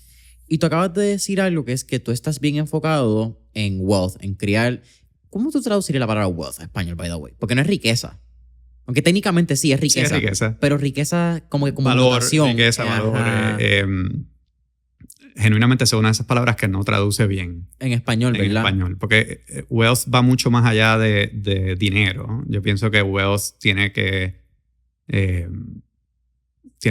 Y tú acabas de decir algo que es que tú estás bien enfocado en wealth, en crear... ¿Cómo tú traducirías la palabra wealth a español, by the way? Porque no es riqueza. Aunque técnicamente sí es riqueza. Sí, es riqueza. Pero riqueza como que como valor, notación. riqueza, valor. Genuinamente son una de esas palabras que no traduce bien. En español, ¿verdad? En español. Porque wealth va mucho más allá de dinero. Yo pienso que wealth tiene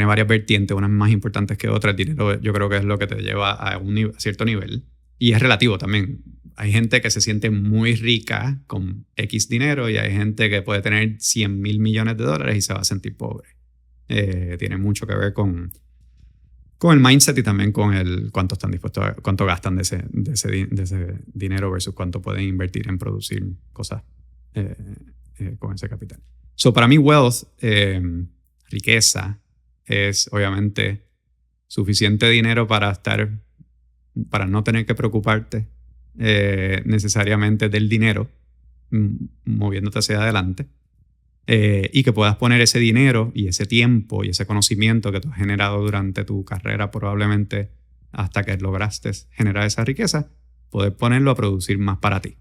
varias vertientes, unas más importantes que otras. El dinero yo creo que es lo que te lleva a cierto nivel. Y es relativo también. Hay gente que se siente muy rica con X dinero y hay gente que puede tener 100,000 millones de dólares y se va a sentir pobre. Tiene mucho que ver con el mindset y también con cuánto están dispuestos cuánto gastan de ese dinero versus cuánto pueden invertir en producir cosas con ese capital. So, para mí, wealth, riqueza, es obviamente suficiente dinero para no tener que preocuparte necesariamente del dinero moviéndote hacia adelante. Y que puedas poner ese dinero y ese tiempo y ese conocimiento que tú has generado durante tu carrera probablemente hasta que lograste generar esa riqueza, poder ponerlo a producir más para ti.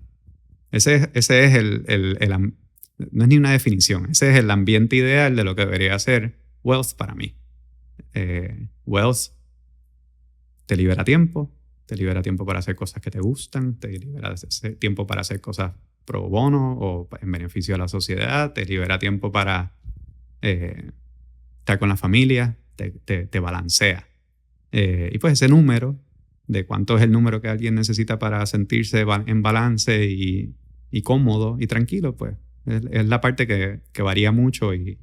Ese es no es ni una definición, ese es el ambiente ideal de lo que debería ser wealth para mí. Wealth te libera tiempo para hacer cosas que te gustan, te libera tiempo para hacer cosas pro bono o en beneficio de la sociedad, te libera tiempo para estar con la familia, te balancea. Y pues ese número de cuánto es el número que alguien necesita para sentirse en balance y cómodo y tranquilo, pues es la parte que varía mucho y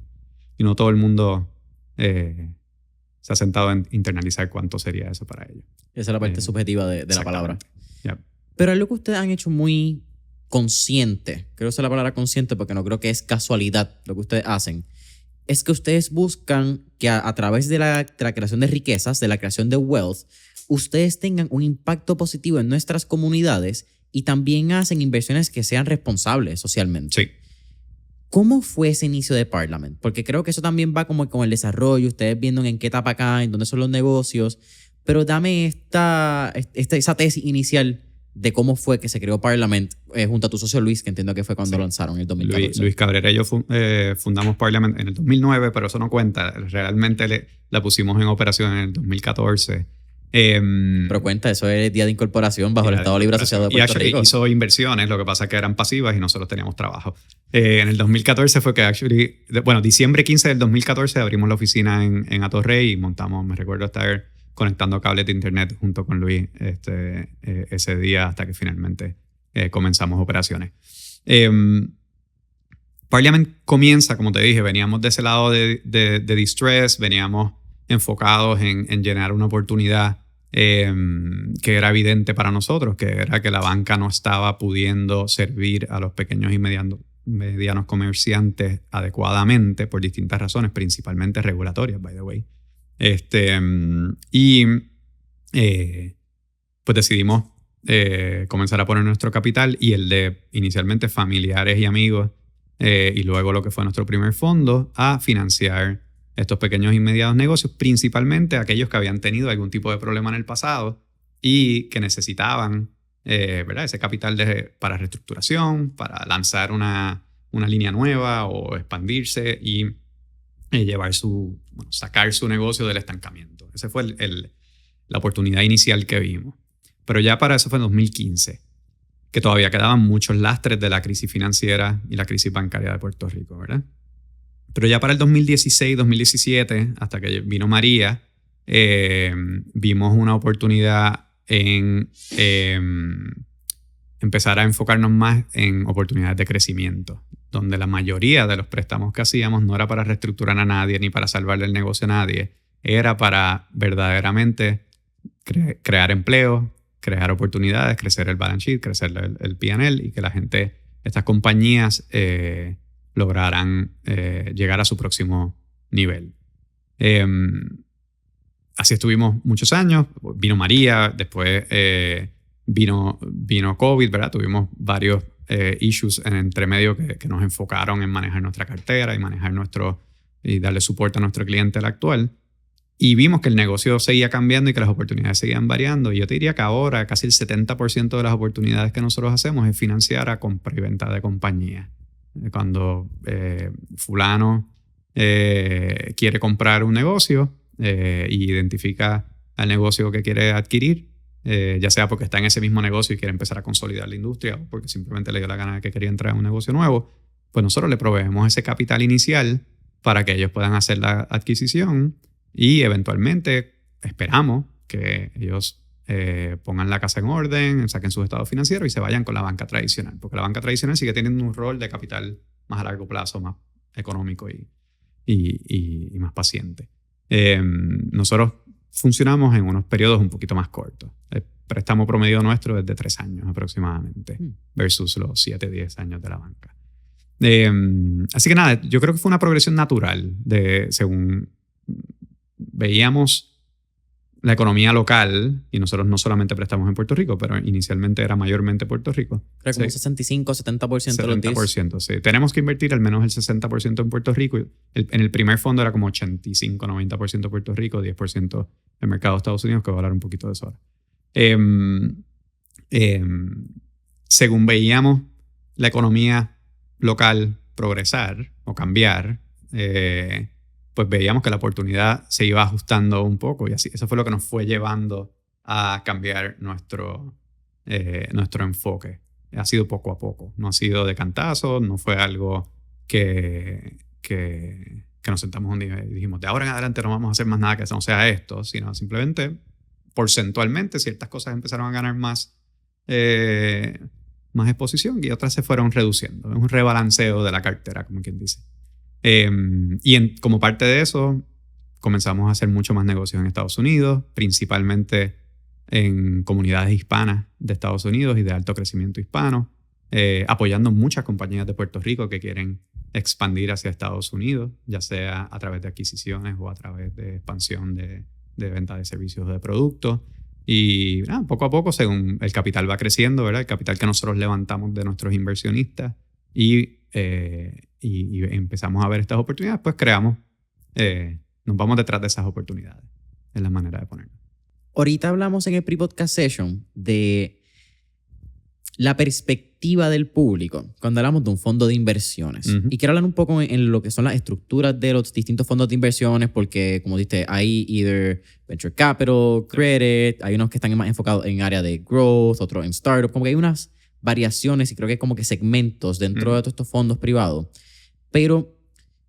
no todo el mundo se ha sentado en internalizar cuánto sería eso para ellos. Esa es la parte subjetiva de la palabra. Yep. Pero algo que ustedes han hecho muy consciente, creo usar la palabra consciente porque no creo que es casualidad lo que ustedes hacen, es que ustedes buscan que a través de la creación de riquezas, de la creación de wealth, ustedes tengan un impacto positivo en nuestras comunidades y también hacen inversiones que sean responsables socialmente. Sí. ¿Cómo fue ese inicio de Parliament? Porque creo que eso también va como con el desarrollo, ustedes viendo en qué etapa caen, dónde son los negocios, pero dame esa tesis inicial de cómo fue que se creó Parliament junto a tu socio Luis, que entiendo que fue cuando lanzaron en el 2014. Luis Cabrera y yo fundamos Parliament en el 2009, pero eso no cuenta. Realmente la pusimos en operación en el 2014. Pero cuenta, eso es día de incorporación bajo el Estado Libre Asociado de Puerto Rico. Hizo inversiones, lo que pasa es que eran pasivas y nosotros teníamos trabajo. En el 2014 fue que diciembre 15 del 2014 abrimos la oficina en Atorrey y montamos, me recuerdo estar conectando cables de internet junto con Luis ese día hasta que finalmente comenzamos operaciones. Parliament comienza, como te dije, veníamos de ese lado de distress, veníamos enfocados en llenar una oportunidad que era evidente para nosotros, que era que la banca no estaba pudiendo servir a los pequeños y medianos comerciantes adecuadamente por distintas razones, principalmente regulatorias, by the way. Pues decidimos comenzar a poner nuestro capital y el de inicialmente familiares y amigos y luego lo que fue nuestro primer fondo a financiar estos pequeños y medianos negocios, principalmente aquellos que habían tenido algún tipo de problema en el pasado y que necesitaban ¿verdad? Ese capital para reestructuración, para lanzar una línea nueva o expandirse y sacar su negocio del estancamiento. Esa fue la oportunidad inicial que vimos. Pero ya para eso fue en 2015, que todavía quedaban muchos lastres de la crisis financiera y la crisis bancaria de Puerto Rico, ¿verdad? Pero ya para el 2016, 2017, hasta que vino María, vimos una oportunidad en empezar a enfocarnos más en oportunidades de crecimiento, donde la mayoría de los préstamos que hacíamos no era para reestructurar a nadie ni para salvarle el negocio a nadie, era para verdaderamente crear empleo, crear oportunidades, crecer el balance sheet, crecer el P&L y que la gente, estas compañías lograran llegar a su próximo nivel. Así estuvimos muchos años. Vino María, después vino COVID, ¿verdad? Tuvimos varios issues en entremedio que nos enfocaron en manejar nuestra cartera y manejar y darle soporte a nuestro cliente actual. Y vimos que el negocio seguía cambiando y que las oportunidades seguían variando. Y yo te diría que ahora casi el 70% de las oportunidades que nosotros hacemos es financiar a compra y venta de compañías. Cuando fulano quiere comprar un negocio y identifica al negocio que quiere adquirir, ya sea porque está en ese mismo negocio y quiere empezar a consolidar la industria o porque simplemente le dio la gana de que quería entrar en un negocio nuevo, pues nosotros le proveemos ese capital inicial para que ellos puedan hacer la adquisición y eventualmente esperamos que ellos pongan la casa en orden, saquen sus estados financieros y se vayan con la banca tradicional, porque la banca tradicional sigue teniendo un rol de capital más a largo plazo, más económico y más paciente. Nosotros funcionamos en unos periodos un poquito más cortos. El préstamo promedio nuestro es de 3 años aproximadamente versus los 7-10 años de la banca. Así que nada, yo creo que fue una progresión natural según veíamos la economía local, y nosotros no solamente prestamos en Puerto Rico, pero inicialmente era mayormente Puerto Rico. Creo que como 65-70% de los deals. 70%, sí. Tenemos que invertir al menos el 60% en Puerto Rico. En el primer fondo era como 85-90% Puerto Rico, 10% el mercado de Estados Unidos, que voy a hablar un poquito de eso ahora. Según veíamos la economía local progresar o cambiar, pues veíamos que la oportunidad se iba ajustando un poco y así. Eso fue lo que nos fue llevando a cambiar nuestro enfoque. Ha sido poco a poco, no ha sido de cantazo, no fue algo que nos sentamos un día y dijimos, de ahora en adelante no vamos a hacer más nada que no sea esto, sino simplemente porcentualmente ciertas cosas empezaron a ganar más exposición y otras se fueron reduciendo. Es un rebalanceo de la cartera, como quien dice. Como parte de eso, comenzamos a hacer mucho más negocios en Estados Unidos, principalmente en comunidades hispanas de Estados Unidos y de alto crecimiento hispano, apoyando muchas compañías de Puerto Rico que quieren expandir hacia Estados Unidos, ya sea a través de adquisiciones o a través de expansión de venta de servicios o de productos. Y poco a poco, según el capital va creciendo, ¿verdad? El capital que nosotros levantamos de nuestros inversionistas y empezamos a ver estas oportunidades, pues nos vamos detrás de esas oportunidades. Es la manera de ponerlo. Ahorita hablamos en el pre-podcast session de la perspectiva del público cuando hablamos de un fondo de inversiones. Y quiero hablar un poco en lo que son las estructuras de los distintos fondos de inversiones, porque, como dijiste, hay either venture capital, credit, hay unos que están más enfocados en área de growth, otros en startup, como que hay unas variaciones y creo que hay como que segmentos dentro de todos estos fondos privados. Pero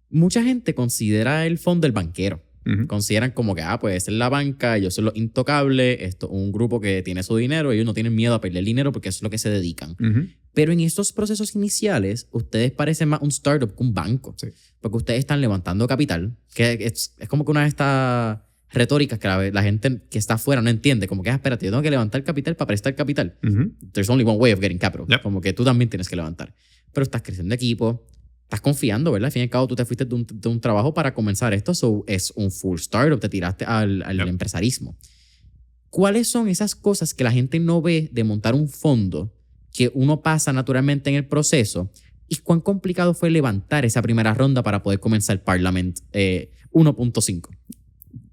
mucha gente considera el fondo el banquero. Consideran como que, pues esa es la banca, ellos son los intocables, esto es un grupo que tiene su dinero, ellos no tienen miedo a perder dinero porque eso es lo que se dedican. Pero en estos procesos iniciales, ustedes parecen más un startup que un banco. Sí. Porque ustedes están levantando capital, que es como que una de estas retóricas que la gente que está afuera no entiende. Como que, espérate, yo tengo que levantar capital para prestar capital. There's only one way of getting capital. Yep. Como que tú también tienes que levantar. Pero estás creciendo equipo, estás confiando, ¿verdad? Al fin y al cabo, tú te fuiste de un trabajo para comenzar esto, so es un full startup, te tiraste al empresarismo. ¿Cuáles son esas cosas que la gente no ve de montar un fondo que uno pasa naturalmente en el proceso? ¿Y cuán complicado fue levantar esa primera ronda para poder comenzar Parliament 1.5?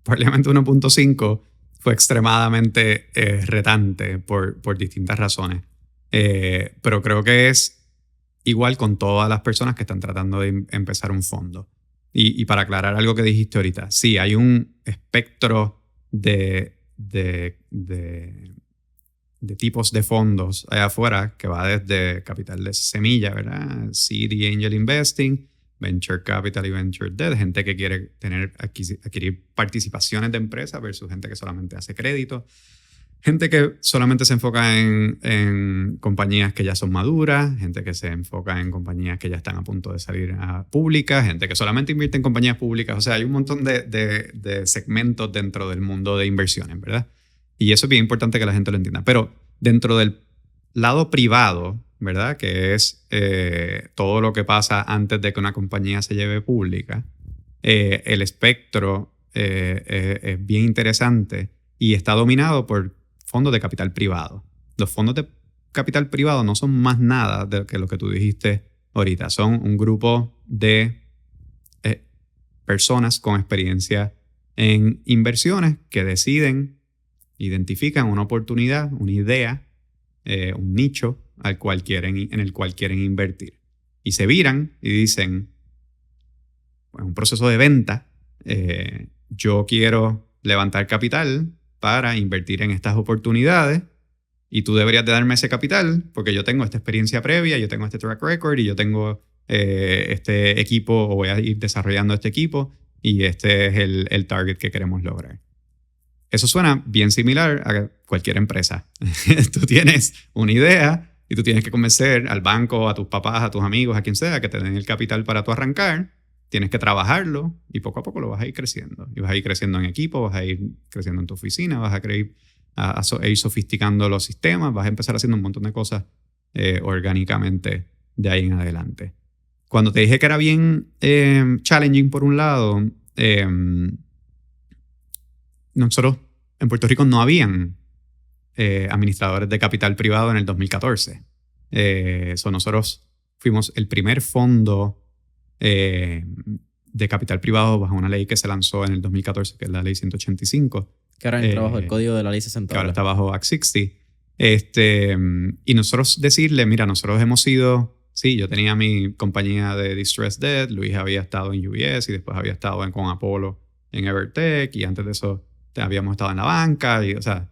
Parliament 1.5 fue extremadamente retante por distintas razones. Pero creo que es igual con todas las personas que están tratando de empezar un fondo. Y para aclarar algo que dijiste ahorita, sí, hay un espectro de tipos de fondos allá afuera que va desde capital de semilla, ¿verdad? Seed y Angel Investing, Venture Capital y Venture Debt, gente que quiere adquirir participaciones de empresas versus gente que solamente hace crédito. Gente que solamente se enfoca en compañías que ya son maduras, gente que se enfoca en compañías que ya están a punto de salir a públicas, gente que solamente invierte en compañías públicas. O sea, hay un montón de segmentos dentro del mundo de inversiones, ¿verdad? Y eso es bien importante que la gente lo entienda. Pero dentro del lado privado, ¿verdad? Que es todo lo que pasa antes de que una compañía se lleve pública, el espectro es bien interesante y está dominado por fondos de capital privado. Los fondos de capital privado no son más nada de que lo que tú dijiste ahorita. Son un grupo de personas con experiencia en inversiones que deciden, identifican una oportunidad, una idea, un nicho en el cual quieren invertir. Y se viran y dicen, pues un proceso de venta, yo quiero levantar capital para invertir en estas oportunidades y tú deberías de darme ese capital porque yo tengo esta experiencia previa, yo tengo este track record y yo tengo este equipo o voy a ir desarrollando este equipo y este es el target que queremos lograr. Eso suena bien similar a cualquier empresa. Tú tienes una idea y tú tienes que convencer al banco, a tus papás, a tus amigos, a quien sea, que te den el capital para tú arrancar. Tienes que trabajarlo y poco a poco lo vas a ir creciendo. Y vas a ir creciendo en equipo, vas a ir creciendo en tu oficina, vas a ir sofisticando los sistemas, vas a empezar haciendo un montón de cosas orgánicamente de ahí en adelante. Cuando te dije que era bien challenging por un lado, nosotros en Puerto Rico no habían administradores de capital privado en el 2014. Nosotros fuimos el primer fondo de capital privado bajo una ley que se lanzó en el 2014, que es la ley 185. Que ahora entra bajo el código de la ley 60. Que ahora está bajo Act 60. Y nosotros decirle, mira, nosotros hemos sido... Sí, yo tenía mi compañía de Distressed Debt, Luis había estado en UBS y después había estado con Apollo en Evertech y antes de eso habíamos estado en la banca y, o sea,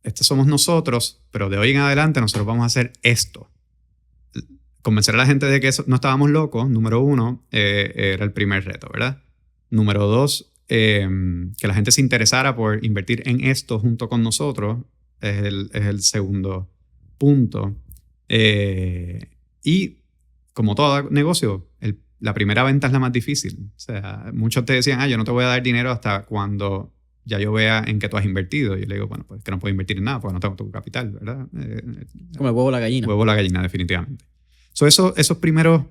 estos somos nosotros, pero de hoy en adelante nosotros vamos a hacer esto. Convencer a la gente de que no estábamos locos, número uno, era el primer reto, ¿verdad? Número dos, que la gente se interesara por invertir en esto junto con nosotros es el segundo punto. Y como todo negocio, la primera venta es la más difícil. O sea, muchos te decían, yo no te voy a dar dinero hasta cuando ya yo vea en qué tú has invertido. Y yo le digo, bueno, pues que no puedo invertir en nada porque no tengo tu capital, ¿verdad? Como el huevo o la gallina. Huevo o la gallina, definitivamente. Esos primeros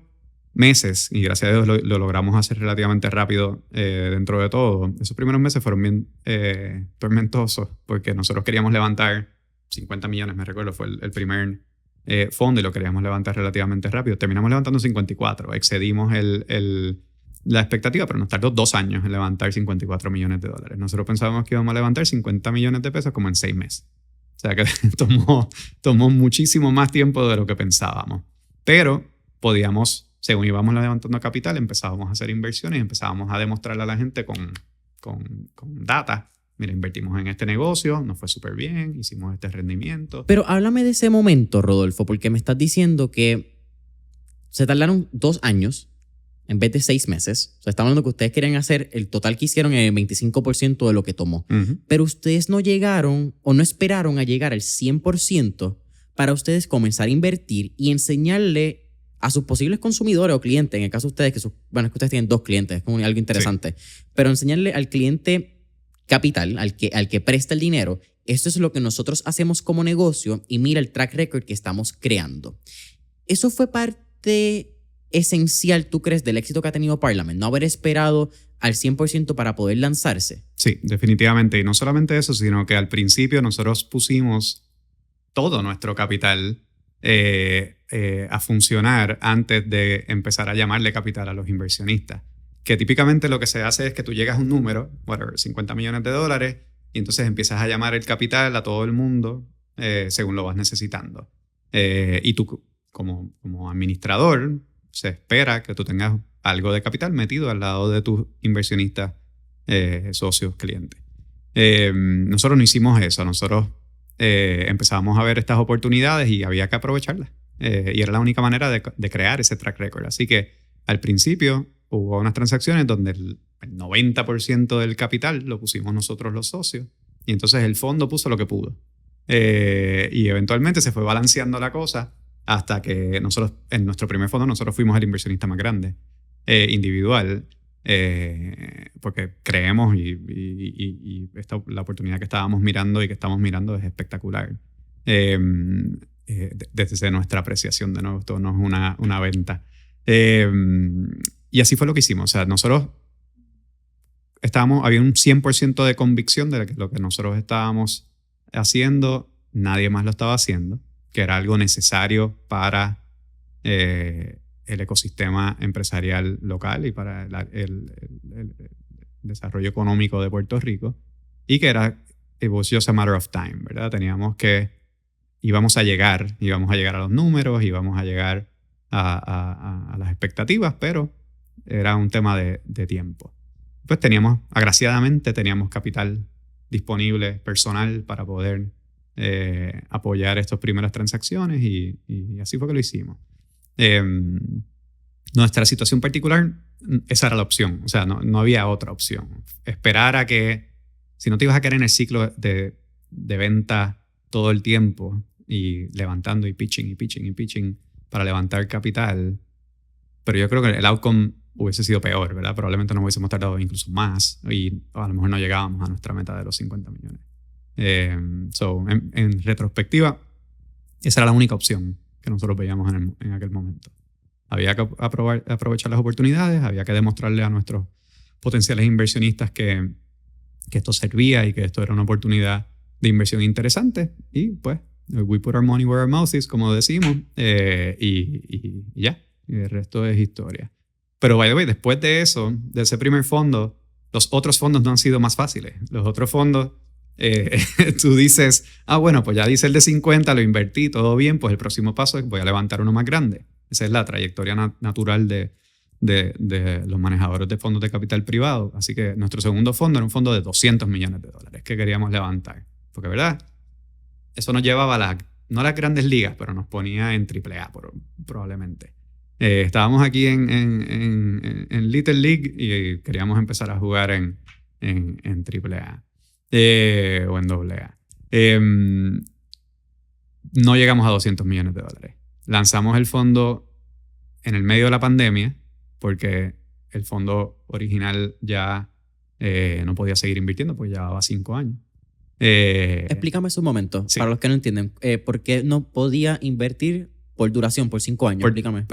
meses, y gracias a Dios lo logramos hacer relativamente rápido dentro de todo, esos primeros meses fueron bien tormentosos porque nosotros queríamos levantar 50 millones, me recuerdo, fue el primer fondo y lo queríamos levantar relativamente rápido. Terminamos levantando 54, excedimos la expectativa, pero nos tardó 2 años en levantar 54 millones de dólares. Nosotros pensábamos que íbamos a levantar 50 millones de pesos como en 6 meses. O sea que tomó muchísimo más tiempo de lo que pensábamos. Pero podíamos, según íbamos levantando capital, empezábamos a hacer inversiones y empezábamos a demostrarle a la gente con data. Mira, invertimos en este negocio, nos fue súper bien, hicimos este rendimiento. Pero háblame de ese momento, Rodolfo, porque me estás diciendo que se tardaron 2 años en vez de 6 meses. O sea, estamos hablando que ustedes querían hacer el total que hicieron en el 25% de lo que tomó. Uh-huh. Pero ustedes no llegaron o no esperaron a llegar al 100% para ustedes comenzar a invertir y enseñarle a sus posibles consumidores o clientes, en el caso de ustedes, es que ustedes tienen 2 clientes, es como algo interesante, sí. Pero enseñarle al cliente capital, al que presta el dinero, esto es lo que nosotros hacemos como negocio y mira el track record que estamos creando. Eso fue parte esencial, ¿tú crees, del éxito que ha tenido Parlament? No haber esperado al 100% para poder lanzarse. Sí, definitivamente. Y no solamente eso, sino que al principio nosotros pusimos todo nuestro capital a funcionar antes de empezar a llamarle capital a los inversionistas. Que típicamente lo que se hace es que tú llegas a un número, whatever, 50 millones de dólares, y entonces empiezas a llamar el capital a todo el mundo según lo vas necesitando. Y tú, como administrador, se espera que tú tengas algo de capital metido al lado de tus inversionistas, socios, clientes. Nosotros no hicimos eso. Nosotros empezamos a ver estas oportunidades y había que aprovecharlas. Y era la única manera de crear ese track record. Así que al principio hubo unas transacciones donde el 90% del capital lo pusimos nosotros los socios y entonces el fondo puso lo que pudo. Y eventualmente se fue balanceando la cosa hasta que nosotros, en nuestro primer fondo, nosotros fuimos el inversionista más grande individual porque creemos la oportunidad que estábamos mirando y que estamos mirando es espectacular. Desde nuestra apreciación, de nuevo, esto no es una venta. Y así fue lo que hicimos. O sea, nosotros había un 100% de convicción de que lo que nosotros estábamos haciendo, nadie más lo estaba haciendo, que era algo necesario para el ecosistema empresarial local y para el desarrollo económico de Puerto Rico, y que it was just a matter of time, ¿verdad? íbamos a llegar a los números, íbamos a llegar a las expectativas, pero era un tema de tiempo. Pues agraciadamente teníamos capital disponible personal para poder apoyar estas primeras transacciones y así fue que lo hicimos. Nuestra situación particular, esa era la opción, o sea, no había otra opción. Esperar a que, si no te ibas a quedar en el ciclo de venta todo el tiempo y levantando y pitching para levantar capital, pero yo creo que el outcome hubiese sido peor, ¿verdad? Probablemente nos hubiésemos tardado incluso más y a lo mejor no llegábamos a nuestra meta de los 50 millones. En retrospectiva, esa era la única opción que nosotros veíamos en aquel momento. Había que aprovechar las oportunidades, había que demostrarle a nuestros potenciales inversionistas que esto servía y que esto era una oportunidad de inversión interesante, y pues we put our money where our mouth is, como decimos, y ya, y el resto es historia. Pero, by the way, después de eso, de ese primer fondo, los otros fondos no han sido más fáciles. Los otros fondos, tú dices, bueno, pues ya hice el de 50, lo invertí, todo bien, pues el próximo paso es voy a levantar uno más grande. Esa es la trayectoria natural de los manejadores de fondos de capital privado. Así que nuestro segundo fondo era un fondo de $200 millones que queríamos levantar. Porque, ¿verdad? Eso nos llevaba no a las grandes ligas, pero nos ponía en AAA probablemente. Estábamos aquí en Little League y queríamos empezar a jugar en AAA o en AA. No llegamos a $200 millones. Lanzamos el fondo en el medio de la pandemia porque el fondo original ya no podía seguir invirtiendo porque llevaba 5 años. Explícame eso un momento, sí. Para los que no entienden. ¿Por qué no podía invertir por duración, por 5 años? Explícame.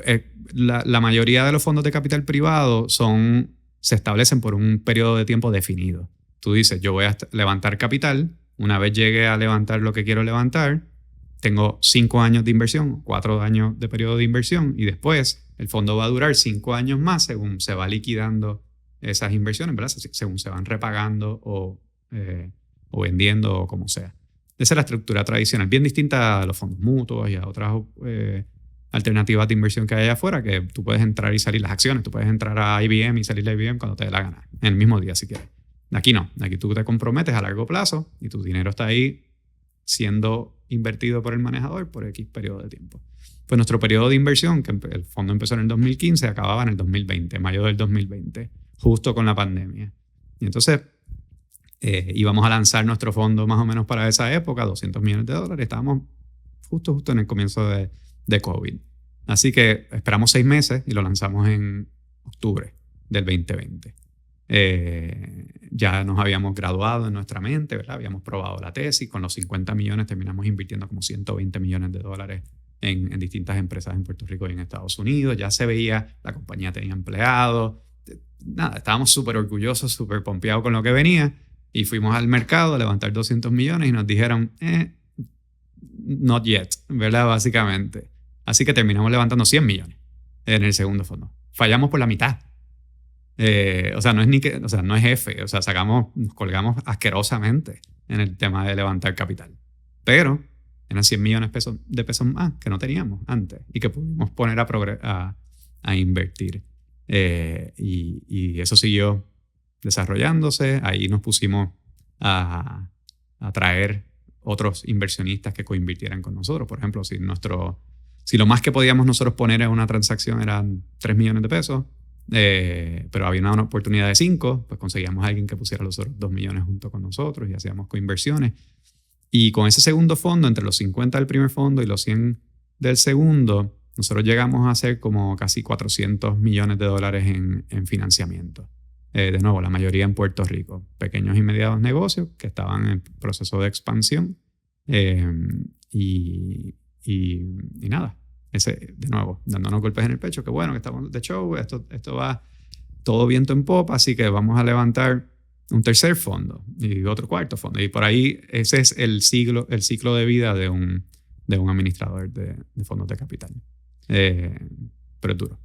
La mayoría de los fondos de capital privado se establecen por un periodo de tiempo definido. Tú dices, yo voy a levantar capital. Una vez llegue a levantar lo que quiero levantar, tengo 5 años de inversión, 4 años de periodo de inversión, y después el fondo va a durar 5 años más según se va liquidando esas inversiones, ¿verdad? Según se van repagando o vendiendo o como sea. Esa es la estructura tradicional, bien distinta a los fondos mutuos y a otras alternativas de inversión que hay allá afuera, que tú puedes entrar y salir las acciones. Tú puedes entrar a IBM y salir de IBM cuando te dé la gana, en el mismo día si quieres. Aquí no. Aquí tú te comprometes a largo plazo y tu dinero está ahí siendo invertido por el manejador por X periodo de tiempo. Pues nuestro periodo de inversión, que el fondo empezó en el 2015, acababa en el 2020, mayo del 2020, justo con la pandemia. Y entonces íbamos a lanzar nuestro fondo más o menos para esa época, $200 millones. Estábamos justo en el comienzo de COVID. Así que esperamos 6 meses y lo lanzamos en octubre del 2020. Ya nos habíamos graduado en nuestra mente, ¿verdad? Habíamos probado la tesis. Con los 50 millones terminamos invirtiendo como $120 millones en distintas empresas en Puerto Rico y en Estados Unidos. Ya se veía, la compañía tenía empleados. Nada, estábamos súper orgullosos, súper pompeados con lo que venía. Y fuimos al mercado a levantar 200 millones y nos dijeron, not yet, ¿verdad? Básicamente. Así que terminamos levantando 100 millones en el segundo fondo. Fallamos por la mitad. O sea, no es F. O sea, nos colgamos asquerosamente en el tema de levantar capital. Pero eran 100 millones de pesos más que no teníamos antes y que pudimos poner a invertir. Y eso siguió desarrollándose. Ahí nos pusimos a traer otros inversionistas que coinvirtieran con nosotros. Por ejemplo, si lo más que podíamos nosotros poner en una transacción eran 3 millones de pesos, pero había una oportunidad de 5, pues conseguíamos a alguien que pusiera los otros 2 millones junto con nosotros y hacíamos coinversiones. Y con ese segundo fondo, entre los 50 del primer fondo y los 100 del segundo, nosotros llegamos a hacer como casi $400 millones en financiamiento. De nuevo, la mayoría en Puerto Rico. Pequeños y medianos negocios que estaban en proceso de expansión. Y nada, de nuevo, dándonos golpes en el pecho, que bueno, que estamos de show, esto va todo viento en popa, así que vamos a levantar un tercer fondo y otro cuarto fondo. Y por ahí ese es el ciclo de vida de un administrador de fondos de capital. Pero es duro.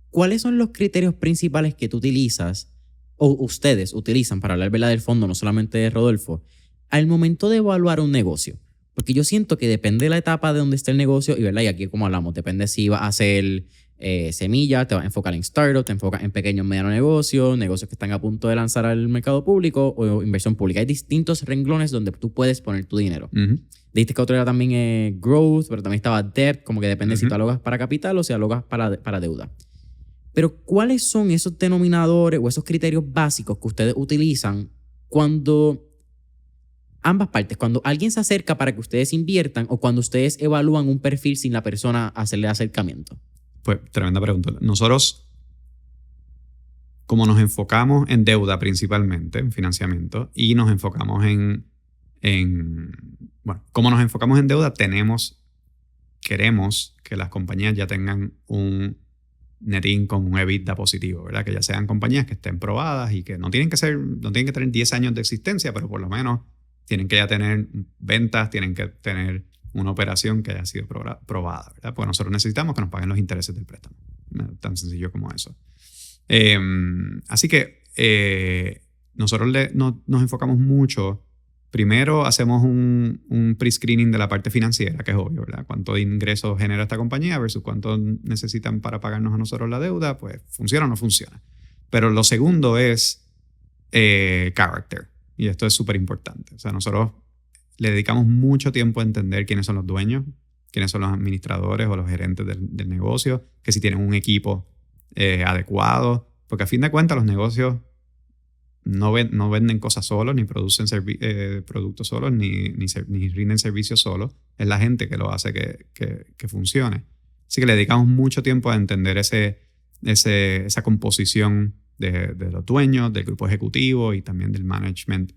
¿Cuáles son los criterios principales que tú utilizas o ustedes utilizan para hablar, ¿verdad?, del fondo, no solamente de Rodolfo, al momento de evaluar un negocio? Porque yo siento que depende de la etapa de donde esté el negocio y, ¿verdad?, y aquí como hablamos, depende si vas a hacer semilla, te vas a enfocar en startup, te enfocas en pequeños y medianos negocios que están a punto de lanzar al mercado público o inversión pública. Hay distintos renglones donde tú puedes poner tu dinero. Dijiste que otro era también growth, pero también estaba debt, como que depende si tú alogas para capital o si alogas para deuda. Pero ¿cuáles son esos denominadores o esos criterios básicos que ustedes utilizan cuando ambas partes, cuando alguien se acerca para que ustedes inviertan o cuando ustedes evalúan un perfil sin la persona hacerle acercamiento? Pues tremenda pregunta. Nosotros, como nos enfocamos en deuda principalmente, en financiamiento, y nos enfocamos como nos enfocamos en deuda, queremos que las compañías ya tengan un net income, un EBITDA positivo, ¿verdad? Que ya sean compañías que estén probadas y que no tienen que tener 10 años de existencia, pero por lo menos tienen que ya tener ventas, tienen que tener una operación que haya sido probada, ¿verdad? Porque nosotros necesitamos que nos paguen los intereses del préstamo. Tan sencillo como eso. Así que nosotros nos enfocamos mucho. Primero hacemos un pre-screening de la parte financiera, que es obvio, ¿verdad? Cuánto ingresos genera esta compañía versus cuánto necesitan para pagarnos a nosotros la deuda, pues funciona o no funciona. Pero lo segundo es character. Y esto es súper importante. O sea, nosotros le dedicamos mucho tiempo a entender quiénes son los dueños, quiénes son los administradores o los gerentes del negocio, que si tienen un equipo adecuado, porque a fin de cuentas los negocios no venden cosas solos, ni producen productos solos, ni rinden servicios solos. Es la gente que lo hace que funcione. Así que le dedicamos mucho tiempo a entender esa composición de los dueños, del grupo ejecutivo y también del management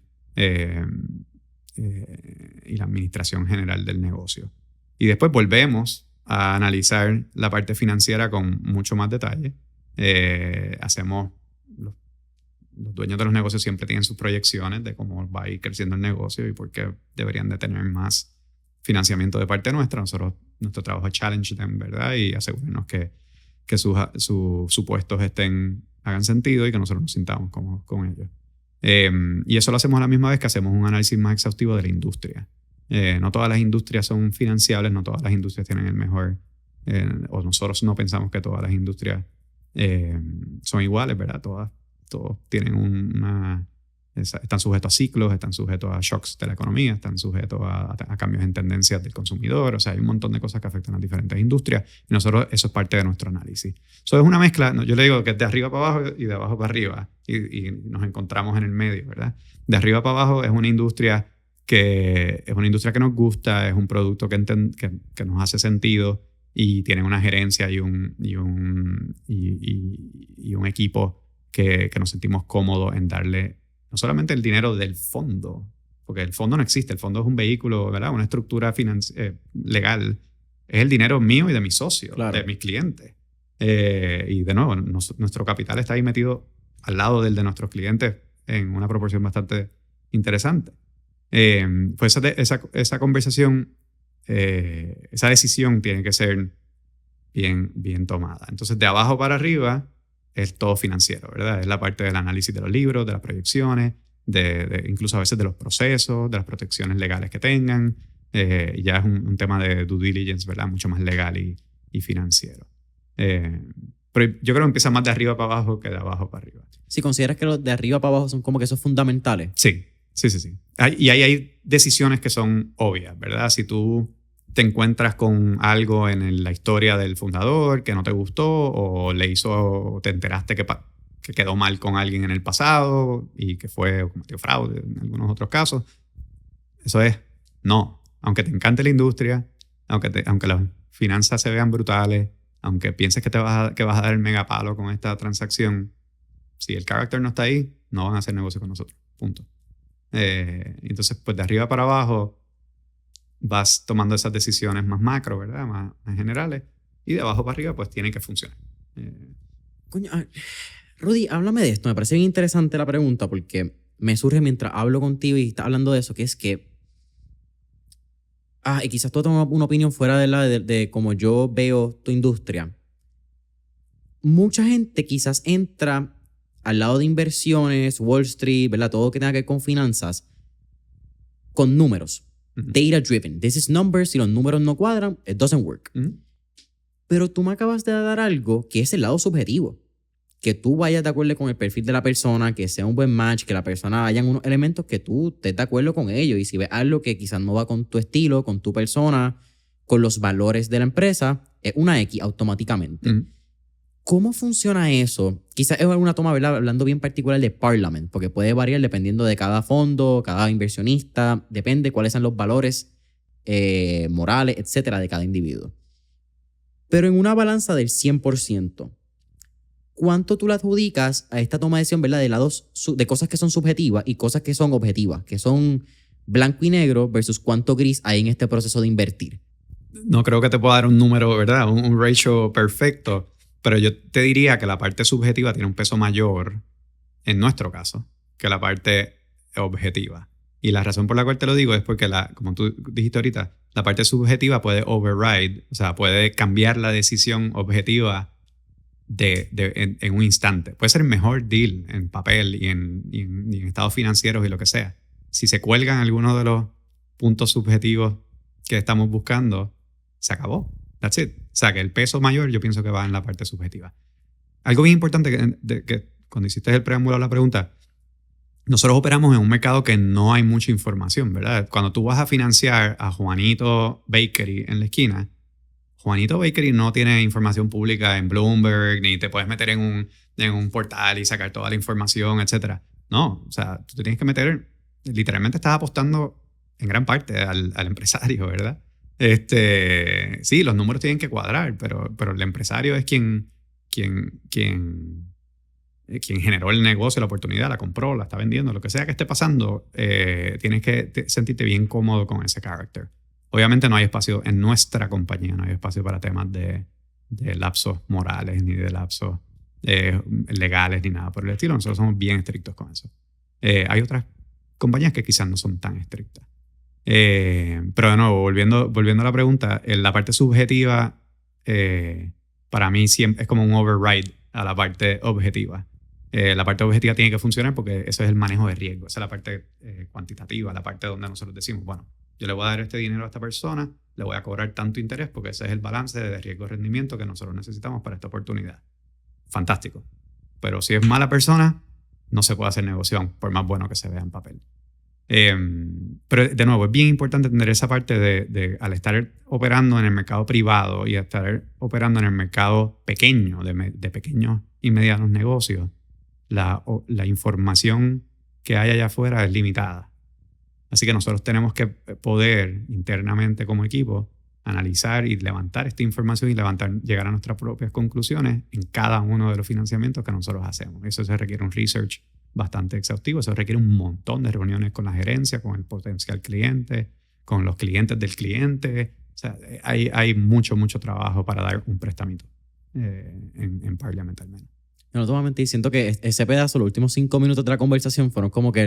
y la administración general del negocio. Y después volvemos a analizar la parte financiera con mucho más detalle. Los dueños de los negocios siempre tienen sus proyecciones de cómo va a ir creciendo el negocio y por qué deberían de tener más financiamiento de parte nuestra. Nuestro trabajo es challenge them, ¿verdad? Y asegurarnos que sus supuestos hagan sentido y que nosotros nos sintamos cómodos con ellos. Y eso lo hacemos a la misma vez que hacemos un análisis más exhaustivo de la industria. No todas las industrias son financiables, no todas las industrias tienen el mejor, o nosotros no pensamos que todas las industrias son iguales, ¿verdad? Todos tienen están sujetos a ciclos, están sujetos a shocks de la economía, están sujetos a cambios en tendencias del consumidor. O sea, hay un montón de cosas que afectan a las diferentes industrias y nosotros eso es parte de nuestro análisis. Eso es una mezcla, yo le digo que es de arriba para abajo y de abajo para arriba y nos encontramos en el medio, ¿verdad? De arriba para abajo es una industria que nos gusta, es un producto que nos hace sentido y tiene una gerencia y un equipo que nos sentimos cómodos en darle no solamente el dinero del fondo, porque el fondo no existe, el fondo es un vehículo, ¿verdad? Una estructura legal. Es el dinero mío y de mis socios, claro, de mis clientes. Y de nuevo, nuestro capital está ahí metido al lado del de nuestros clientes en una proporción bastante interesante. Pues esa conversación, esa decisión tiene que ser bien tomada. Entonces, de abajo para arriba es todo financiero, ¿verdad? Es la parte del análisis de los libros, de las proyecciones, incluso a veces de los procesos, de las protecciones legales que tengan. Ya es un tema de due diligence, ¿verdad? Mucho más legal y financiero. Pero yo creo que empieza más de arriba para abajo que de abajo para arriba. Si consideras que los de arriba para abajo son como que esos fundamentales. Sí. Y ahí hay decisiones que son obvias, ¿verdad? Si tú te encuentras con algo en la historia del fundador que no te gustó o te enteraste que quedó mal con alguien en el pasado y que cometió fraude en algunos otros casos, eso es no. Aunque te encante la industria, aunque las finanzas se vean brutales, aunque pienses que vas a dar el megapalo con esta transacción, Si el character no está ahí, no van a hacer negocio con nosotros. Punto. Entonces, pues de arriba para abajo vas tomando esas decisiones más macro, ¿verdad? Más generales. Y de abajo para arriba, pues tiene que funcionar. Coño, Rudy, háblame de esto. Me parece bien interesante la pregunta porque me surge mientras hablo contigo y estás hablando de eso, que es que... y quizás tú tengas una opinión fuera de cómo yo veo tu industria. Mucha gente quizás entra al lado de inversiones, Wall Street, ¿verdad? Todo lo que tenga que ver con finanzas, con números. Data driven. This is numbers. Si los números no cuadran, it doesn't work. Pero tú me acabas de dar algo que es el lado subjetivo. Que tú vayas de acuerdo con el perfil de la persona, que sea un buen match, que la persona hayan unos elementos que tú estés de acuerdo con ellos. Y si ves algo que quizás no va con tu estilo, con tu persona, con los valores de la empresa, es una X automáticamente. ¿Cómo funciona eso? Quizás es una toma, ¿verdad? Hablando bien particular de Parliament, porque puede variar dependiendo de cada fondo, cada inversionista, depende cuáles son los valores morales, etcétera, de cada individuo. Pero en una balanza del 100%, ¿cuánto tú le adjudicas a esta toma de decisión, ¿verdad? De cosas que son subjetivas y cosas que son objetivas, que son blanco y negro versus cuánto gris hay en este proceso de invertir? No creo que te pueda dar un número, ¿verdad? Un ratio perfecto. Pero yo te diría que la parte subjetiva tiene un peso mayor, en nuestro caso, que la parte objetiva. Y la razón por la cual te lo digo es porque, como tú dijiste ahorita, la parte subjetiva puede override, o sea, puede cambiar la decisión objetiva en un instante. Puede ser el mejor deal en papel y en estados financieros y lo que sea. Si se cuelgan algunos de los puntos subjetivos que estamos buscando, se acabó. That's it. O sea, que el peso mayor yo pienso que va en la parte subjetiva. Algo bien importante que cuando hiciste el preámbulo a la pregunta, nosotros operamos en un mercado que no hay mucha información, ¿verdad? Cuando tú vas a financiar a Juanito Bakery en la esquina, Juanito Bakery no tiene información pública en Bloomberg, ni te puedes meter en un portal y sacar toda la información, etc. No, o sea, tú te tienes que meter, literalmente estás apostando en gran parte al empresario, ¿verdad? Sí, los números tienen que cuadrar, pero el empresario es quien generó el negocio, la oportunidad, la compró, la está vendiendo, lo que sea que esté pasando, tienes que sentirte bien cómodo con ese character. Obviamente no hay espacio en nuestra compañía, no hay espacio para temas de lapsos morales, ni de lapsos legales, ni nada por el estilo. Nosotros somos bien estrictos con eso. Hay otras compañías que quizás no son tan estrictas. Pero de nuevo, volviendo a la pregunta, la parte subjetiva para mí siempre es como un override a la parte objetiva. La parte objetiva tiene que funcionar porque eso es el manejo de riesgo. Esa es la parte cuantitativa, la parte donde nosotros decimos, bueno, yo le voy a dar este dinero a esta persona, le voy a cobrar tanto interés porque ese es el balance de riesgo-rendimiento que nosotros necesitamos para esta oportunidad. Fantástico. Pero si es mala persona, no se puede hacer negocio, por más bueno que se vea en papel. Pero de nuevo, es bien importante tener esa parte de al estar operando en el mercado privado y estar operando en el mercado pequeño, de pequeños y medianos negocios, la información que hay allá afuera es limitada. Así que nosotros tenemos que poder internamente como equipo analizar y levantar esta información y llegar a nuestras propias conclusiones en cada uno de los financiamientos que nosotros hacemos. Eso se requiere un research bastante exhaustivo. Eso requiere un montón de reuniones con la gerencia, con el potencial cliente, con los clientes del cliente. O sea, hay mucho trabajo para dar un prestamito en Parliament al menos. No te voy a mentir, siento que ese pedazo, los últimos 5 minutos de la conversación fueron como que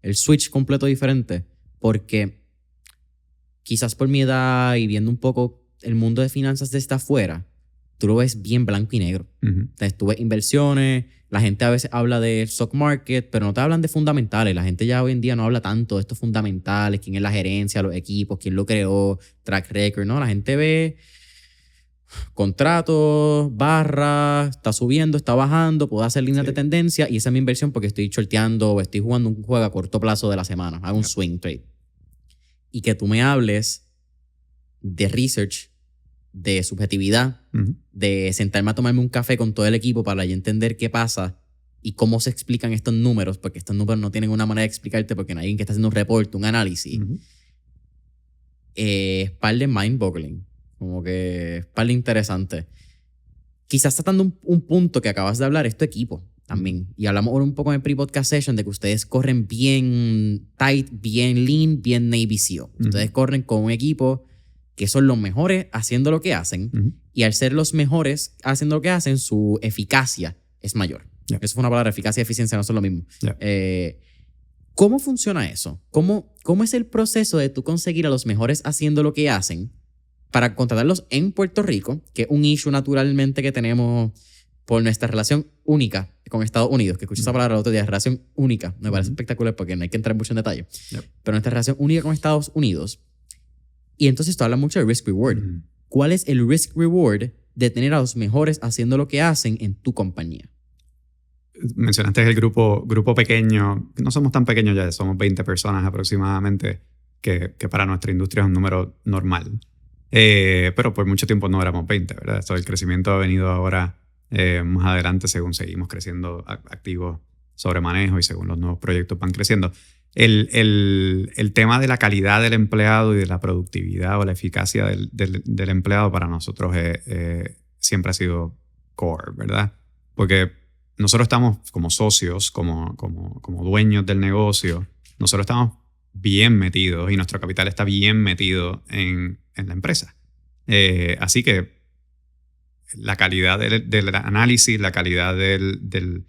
el switch completo diferente, porque quizás por mi edad y viendo un poco el mundo de finanzas desde afuera, tú lo ves bien blanco y negro. Entonces, tú ves inversiones, la gente a veces habla de stock market, pero no te hablan de fundamentales. La gente ya hoy en día no habla tanto de estos fundamentales, quién es la gerencia, los equipos, quién lo creó, track record, ¿no? La gente ve contratos, barras, está subiendo, está bajando, puedo hacer líneas de tendencia y esa es mi inversión porque estoy shorteando o estoy jugando un juego a corto plazo de la semana. Hago un swing trade. Y que tú me hables de research, de subjetividad, de sentarme a tomarme un café con todo el equipo para yo entender qué pasa y cómo se explican estos números, porque estos números no tienen una manera de explicarte porque no hay alguien que está haciendo un reporte, un análisis. Es par de mind-boggling, como que es par de interesante. Quizás tratando un punto que acabas de hablar, es tu equipo. también. Y hablamos un poco en el pre-podcast session de que ustedes corren bien tight, bien lean, bien Navy SEAL. Ustedes corren con un equipo que son los mejores haciendo lo que hacen. Y al ser los mejores haciendo lo que hacen, su eficacia es mayor. Eso fue una palabra, eficacia y eficiencia no son lo mismo. ¿Cómo funciona eso? ¿Cómo es el proceso de tú conseguir a los mejores haciendo lo que hacen para contratarlos en Puerto Rico, que es un issue naturalmente que tenemos por nuestra relación única con Estados Unidos, que escuché esa palabra el otro día, relación única, me parece espectacular porque no hay que entrar mucho en detalle, pero nuestra relación única con Estados Unidos, y entonces tú hablas mucho de risk-reward. ¿Cuál es el risk-reward de tener a los mejores haciendo lo que hacen en tu compañía? Mencionaste el grupo pequeño, no somos tan pequeños ya, somos 20 personas aproximadamente, que para nuestra industria es un número normal. Pero por mucho tiempo no éramos 20, ¿verdad? El crecimiento ha venido ahora más adelante según seguimos creciendo activos sobre manejo y según los nuevos proyectos van creciendo. El tema de la calidad del empleado y de la productividad o la eficacia del empleado para nosotros siempre ha sido core, ¿verdad? Porque nosotros estamos como socios, como dueños del negocio, nosotros estamos bien metidos y nuestro capital está bien metido en la empresa. Así que la calidad del análisis, la calidad del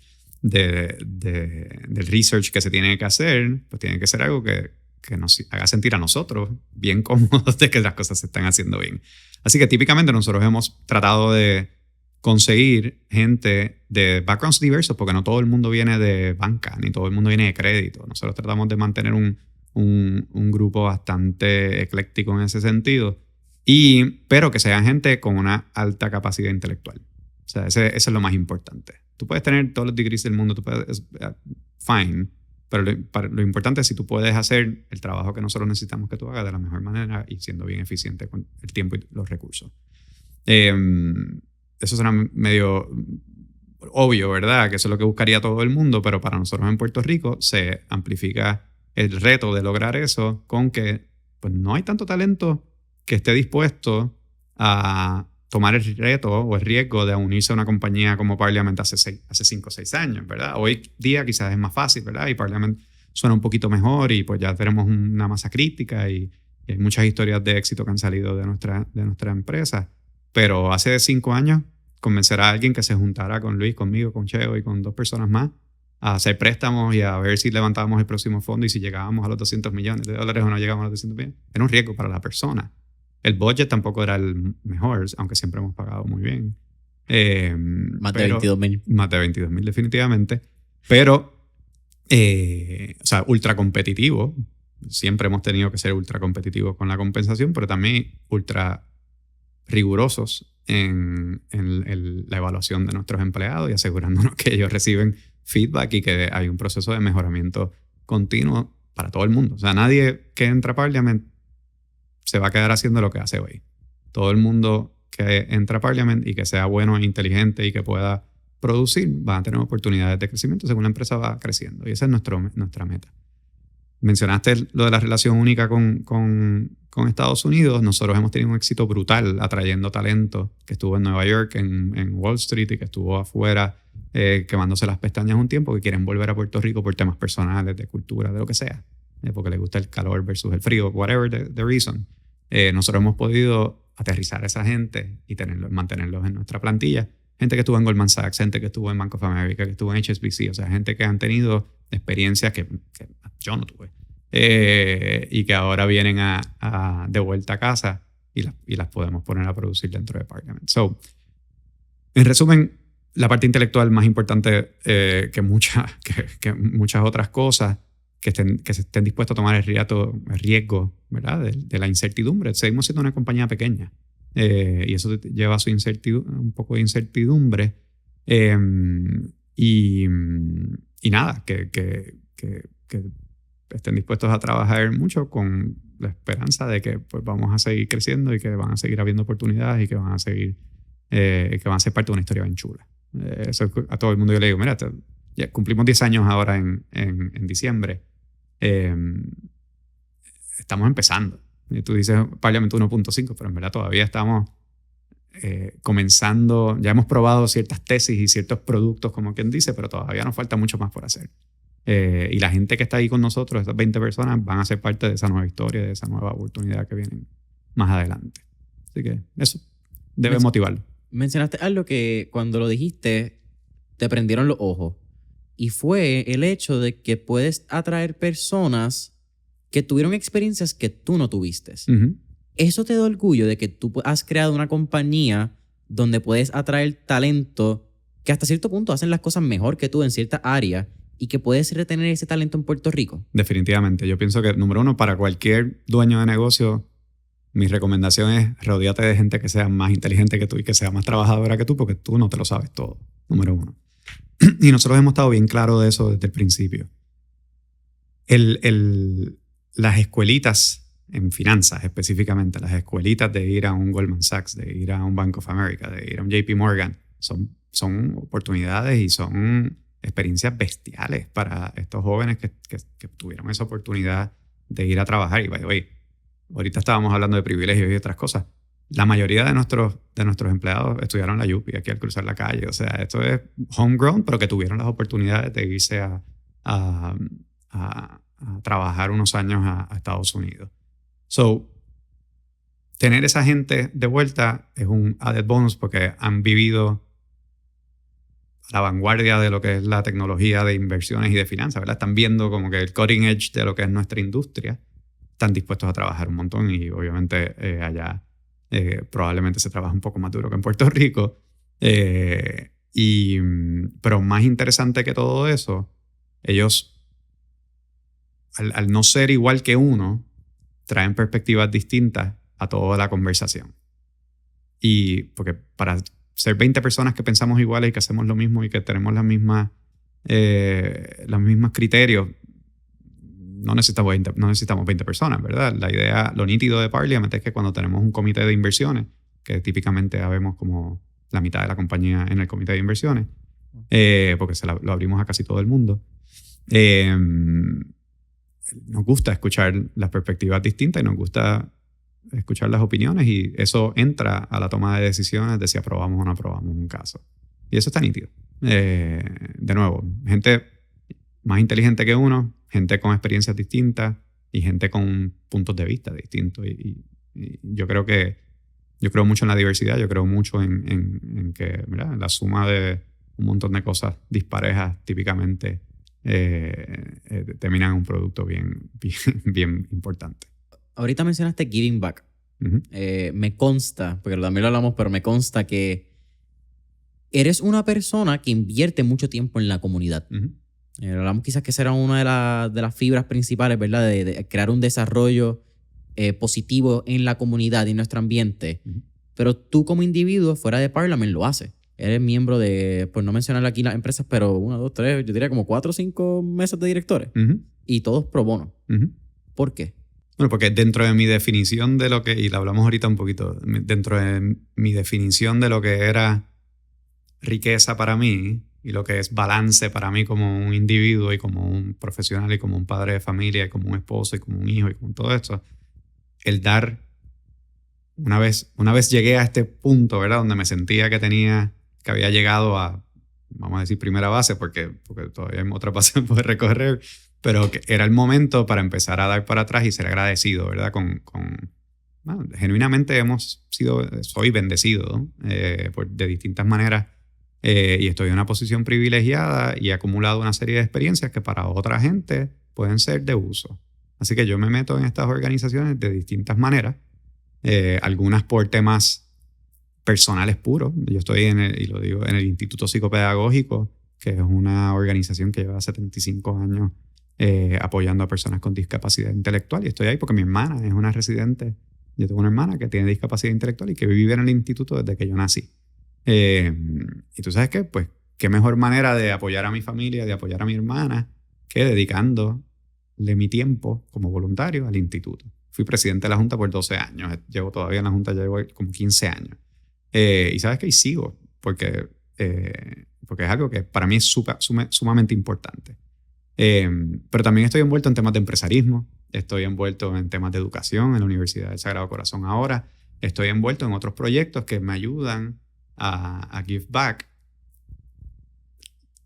research que se tiene que hacer, pues tiene que ser algo que nos haga sentir a nosotros bien cómodos de que las cosas se están haciendo bien. Así que típicamente nosotros hemos tratado de conseguir gente de backgrounds diversos, porque no todo el mundo viene de banca, ni todo el mundo viene de crédito. Nosotros tratamos de mantener un grupo bastante ecléctico en ese sentido, pero que sean gente con una alta capacidad intelectual. O sea, eso es lo más importante. Tú puedes tener todos los degrees del mundo, fine, pero lo importante es si tú puedes hacer el trabajo que nosotros necesitamos que tú hagas de la mejor manera y siendo bien eficiente con el tiempo y los recursos. Eso suena medio obvio, ¿verdad? Que eso es lo que buscaría todo el mundo, pero para nosotros en Puerto Rico se amplifica el reto de lograr eso con que pues, no hay tanto talento que esté dispuesto a tomar el reto o el riesgo de unirse a una compañía como Parliament hace 5 o 6 años, ¿verdad? Hoy día quizás es más fácil, ¿verdad? Y Parliament suena un poquito mejor y pues ya tenemos una masa crítica y hay muchas historias de éxito que han salido de nuestra empresa. Pero hace 5 años, convencer a alguien que se juntara con Luis, conmigo, con Cheo y con 2 personas más a hacer préstamos y a ver si levantábamos el próximo fondo y si llegábamos a los $200 millones o no llegábamos a los 200 millones. Era un riesgo para la persona. El budget tampoco era el mejor, aunque siempre hemos pagado muy bien. Más de 22,000. Más de 22,000 definitivamente. Pero, o sea, ultra competitivo. Siempre hemos tenido que ser ultra competitivos con la compensación, pero también ultra rigurosos en la evaluación de nuestros empleados y asegurándonos que ellos reciben feedback y que hay un proceso de mejoramiento continuo para todo el mundo. O sea, nadie que entra a Parliament se va a quedar haciendo lo que hace hoy. Todo el mundo que entra a Parliament y que sea bueno e inteligente y que pueda producir va a tener oportunidades de crecimiento según la empresa va creciendo. Y esa es nuestra meta. Mencionaste lo de la relación única con Estados Unidos. Nosotros hemos tenido un éxito brutal atrayendo talento que estuvo en Nueva York, en Wall Street y que estuvo afuera quemándose las pestañas un tiempo, que quieren volver a Puerto Rico por temas personales, de cultura, de lo que sea, porque les gusta el calor versus el frío, whatever the reason. Nosotros hemos podido aterrizar a esa gente y mantenerlos en nuestra plantilla. Gente que estuvo en Goldman Sachs, gente que estuvo en Bank of America, que estuvo en HSBC, o sea, gente que han tenido experiencias que yo no tuve y que ahora vienen de vuelta a casa y las podemos poner a producir dentro de Parliament. So, en resumen, la parte intelectual más importante que muchas otras cosas, que estén dispuestos a tomar el riesgo, ¿verdad? De la incertidumbre. Seguimos siendo una compañía pequeña y eso lleva a un poco de incertidumbre y nada, que estén dispuestos a trabajar mucho con la esperanza de que pues, vamos a seguir creciendo y que van a seguir habiendo oportunidades y que van a seguir que van a ser parte de una historia bien chula. Eso a todo el mundo yo le digo, mira, ya cumplimos 10 años ahora en diciembre. Estamos empezando. Y tú dices Parliament 1.5, pero en verdad todavía estamos comenzando, ya hemos probado ciertas tesis y ciertos productos, como quien dice, pero todavía nos falta mucho más por hacer. Y la gente que está ahí con nosotros, esas 20 personas, van a ser parte de esa nueva historia, de esa nueva oportunidad que viene más adelante. Así que eso debe motivarlo. Mencionaste algo que cuando lo dijiste te prendieron los ojos, y fue el hecho de que puedes atraer personas que tuvieron experiencias que tú no tuviste. Uh-huh. Eso te da orgullo de que tú has creado una compañía donde puedes atraer talento que hasta cierto punto hacen las cosas mejor que tú en cierta área y que puedes retener ese talento en Puerto Rico. Definitivamente. Yo pienso que, número uno, para cualquier dueño de negocio, mi recomendación es rodearte de gente que sea más inteligente que tú y que sea más trabajadora que tú, porque tú no te lo sabes todo, número uno. Y nosotros hemos estado bien claros de eso desde el principio. Las escuelitas en finanzas, específicamente, las escuelitas de ir a un Goldman Sachs, de ir a un Bank of America, de ir a un JP Morgan, son oportunidades y son experiencias bestiales para estos jóvenes que tuvieron esa oportunidad de ir a trabajar. Y ahorita estábamos hablando de privilegios y otras cosas. La mayoría de nuestros empleados estudiaron la UPI aquí al cruzar la calle. O sea, esto es homegrown, pero que tuvieron las oportunidades de irse a trabajar unos años a Estados Unidos. So, tener esa gente de vuelta es un added bonus porque han vivido a la vanguardia de lo que es la tecnología de inversiones y de finanzas, ¿verdad? Están viendo como que el cutting edge de lo que es nuestra industria. Están dispuestos a trabajar un montón y obviamente allá probablemente se trabaja un poco más duro que en Puerto Rico. Pero más interesante que todo eso, ellos, al no ser igual que uno, traen perspectivas distintas a toda la conversación. Y porque para ser 20 personas que pensamos iguales y que hacemos lo mismo y que tenemos los mismos criterios, no necesitamos 20 personas, ¿verdad? La idea, lo nítido de Parliament es que cuando tenemos un comité de inversiones, que típicamente habemos como la mitad de la compañía en el comité de inversiones, porque lo abrimos a casi todo el mundo, nos gusta escuchar las perspectivas distintas y nos gusta escuchar las opiniones, y eso entra a la toma de decisiones de si aprobamos o no aprobamos un caso. Y eso está nítido. De nuevo, gente más inteligente que uno, gente con experiencias distintas y gente con puntos de vista distintos. Y yo creo mucho en la diversidad, yo creo mucho en que, ¿verdad?, la suma de un montón de cosas disparejas típicamente terminan en un producto bien importante. Ahorita mencionaste giving back. Uh-huh. Me consta, porque también lo hablamos, pero me consta que eres una persona que invierte mucho tiempo en la comunidad. Uh-huh. Hablamos quizás que será una de las fibras principales, ¿verdad? De crear un desarrollo positivo en la comunidad y en nuestro ambiente. Uh-huh. Pero tú como individuo, fuera de Parliament, lo haces. Eres miembro de, por no mencionar aquí las empresas, pero 1, 2, 3, yo diría como 4 o 5 mesas de directores. Uh-huh. Y todos pro bono. Uh-huh. ¿Por qué? Bueno, porque dentro de mi definición de lo que, y lo hablamos ahorita un poquito, dentro de mi definición de lo que era riqueza para mí y lo que es balance para mí como un individuo y como un profesional y como un padre de familia y como un esposo y como un hijo y como todo esto, el dar, una vez llegué a este punto, ¿verdad?, donde me sentía que había llegado a, vamos a decir, primera base, porque todavía hay otra base por recorrer, pero que era el momento para empezar a dar para atrás y ser agradecido, ¿verdad? Bueno, genuinamente soy bendecido, ¿no? De distintas maneras, y estoy en una posición privilegiada y he acumulado una serie de experiencias que para otra gente pueden ser de uso. Así que yo me meto en estas organizaciones de distintas maneras, algunas por temas personales puros. Yo estoy en el Instituto Psicopedagógico, que es una organización que lleva 75 años apoyando a personas con discapacidad intelectual, y estoy ahí porque mi hermana es una residente. Yo tengo una hermana que tiene discapacidad intelectual y que vive en el instituto desde que yo nací. Y tú sabes qué, pues qué mejor manera de apoyar a mi familia, de apoyar a mi hermana, que dedicándole mi tiempo como voluntario al instituto. Fui presidente de la Junta por 12 años, llevo todavía en la Junta, llevo como 15 años. Y sabes qué, y sigo, porque es algo que para mí es sumamente importante. Pero también estoy envuelto en temas de empresarismo, estoy envuelto en temas de educación en la Universidad del Sagrado Corazón ahora, estoy envuelto en otros proyectos que me ayudan a give back,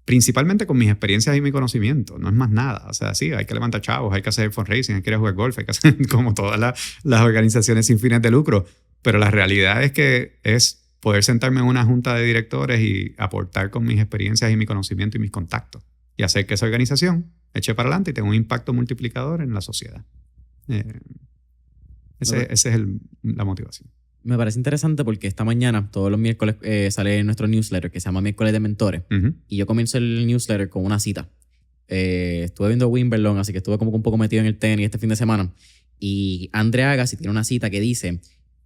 principalmente con mis experiencias y mi conocimiento, no es más nada. O sea, sí, hay que levantar chavos, hay que hacer fundraising, hay que ir a jugar golf, hay que hacer como todas las organizaciones sin fines de lucro, pero la realidad es que es poder sentarme en una junta de directores y aportar con mis experiencias y mi conocimiento y mis contactos y hacer que esa organización eche para adelante y tenga un impacto multiplicador en la sociedad. Esa es la motivación. Me parece interesante porque esta mañana, todos los miércoles, sale nuestro newsletter que se llama Miércoles de Mentores. Y yo comienzo el newsletter con una cita. Estuve viendo Wimbledon, así que estuve como un poco metido en el tenis este fin de semana. Y Andre Agassi tiene una cita que dice: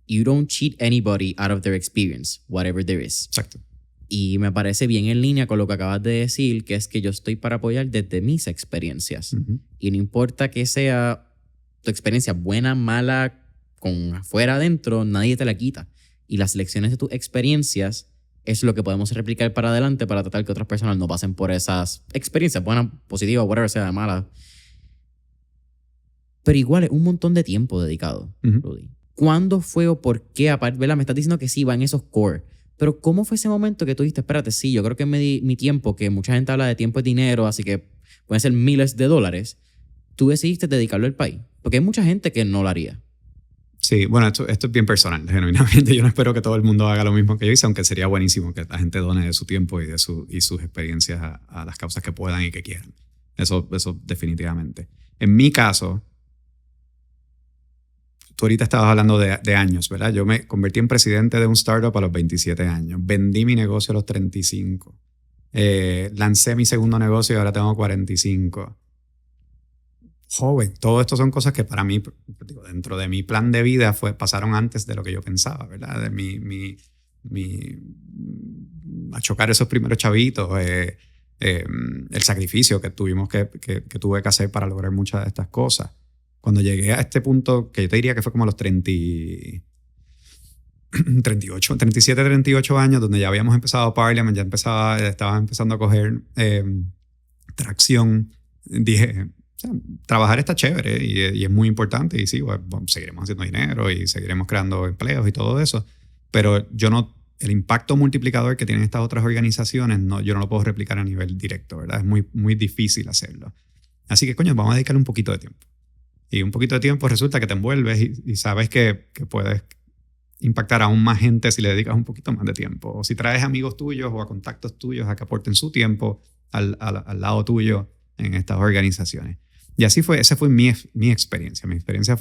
"You don't cheat anybody out of their experience, whatever there is." Exacto. Y me parece bien en línea con lo que acabas de decir, que es que yo estoy para apoyar desde mis experiencias. Y no importa que sea tu experiencia buena, mala, con afuera, adentro, nadie te la quita. Y las lecciones de tus experiencias es lo que podemos replicar para adelante para tratar que otras personas no pasen por esas experiencias, buenas, positivas, whatever sea, malas. Pero igual es un montón de tiempo dedicado, Rudy. ¿Cuándo fue o por qué? Aparte, ¿verdad? Me estás diciendo que sí, va en esos core. Pero ¿cómo fue ese momento que tú dijiste, espérate, sí, yo creo que me di mi tiempo, que mucha gente habla de tiempo es dinero, así que pueden ser miles de dólares. Tú decidiste dedicarlo al país. Porque hay mucha gente que no lo haría. Sí, bueno, esto es bien personal, genuinamente. Yo no espero que todo el mundo haga lo mismo que yo hice, aunque sería buenísimo que la gente done de su tiempo y sus experiencias a las causas que puedan y que quieran. Eso definitivamente. En mi caso, tú ahorita estabas hablando de años, ¿verdad? Yo me convertí en presidente de un startup a los 27 años. Vendí mi negocio a los 35. Lancé mi segundo negocio y ahora tengo 45. Joven, todo esto son cosas que para mí, digo, dentro de mi plan de vida pasaron antes de lo que yo pensaba, ¿verdad? De a chocar esos primeros chavitos, el sacrificio que tuve que hacer para lograr muchas de estas cosas. Cuando llegué a este punto, que yo te diría que fue como a los 37, 38 años, donde ya habíamos empezado Parliament, estaba empezando a coger tracción, dije, trabajar está chévere y es muy importante y sí, bueno, seguiremos haciendo dinero y seguiremos creando empleos y todo eso, pero el impacto multiplicador que tienen estas otras organizaciones, yo no lo puedo replicar a nivel directo, ¿verdad? Es muy, muy difícil hacerlo. Así que, coño, vamos a dedicarle un poquito de tiempo. Y un poquito de tiempo resulta que te envuelves y sabes que puedes impactar a aún más gente si le dedicas un poquito más de tiempo. O si traes amigos tuyos o a contactos tuyos a que aporten su tiempo al lado tuyo en estas organizaciones. Y así fue, esa fue mi experiencia. Mi experiencia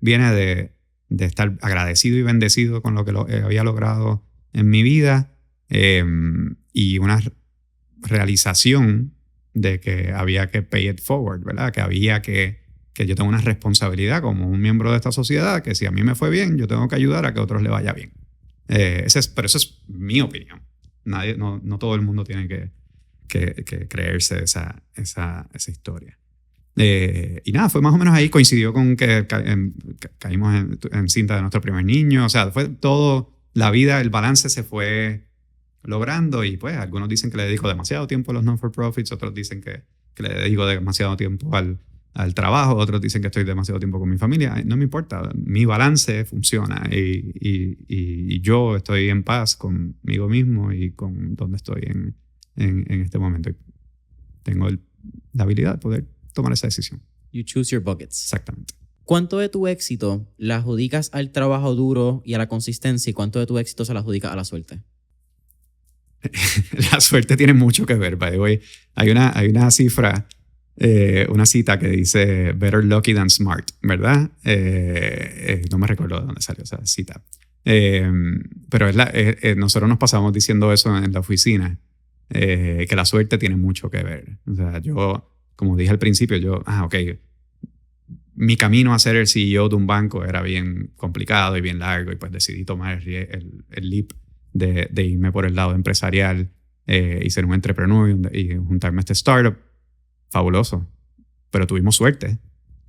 viene de estar agradecido y bendecido con lo que había logrado en mi vida y una realización de que había que pay it forward, ¿verdad? Que había que yo tengo una responsabilidad como un miembro de esta sociedad, que si a mí me fue bien, yo tengo que ayudar a que a otros le vaya bien. Pero eso es mi opinión. No todo el mundo tiene que creerse esa historia. Y nada, fue más o menos ahí, coincidió con que caímos en cinta de nuestro primer niño, o sea, fue todo, la vida, el balance se fue logrando y pues algunos dicen que le dedico demasiado tiempo a los non-for-profits, otros dicen que le dedico demasiado tiempo al trabajo, otros dicen que estoy demasiado tiempo con mi familia. No me importa, mi balance funciona y yo estoy en paz conmigo mismo y con donde estoy en este momento. Tengo la habilidad de poder tomar esa decisión. You choose your buckets. Exactamente. ¿Cuánto de tu éxito la adjudicas al trabajo duro y a la consistencia y cuánto de tu éxito se la adjudicas a la suerte? La suerte tiene mucho que ver, by the way. Hay una cifra, una cita que dice better lucky than smart, ¿verdad? No me recuerdo de dónde salió esa cita. Pero nosotros nos pasamos diciendo eso en la oficina, que la suerte tiene mucho que ver. O sea, yo, como dije al principio, ok, mi camino a ser el CEO de un banco era bien complicado y bien largo y pues decidí tomar el leap de irme por el lado empresarial y ser un entrepreneur y juntarme a este startup. Fabuloso. Pero tuvimos suerte.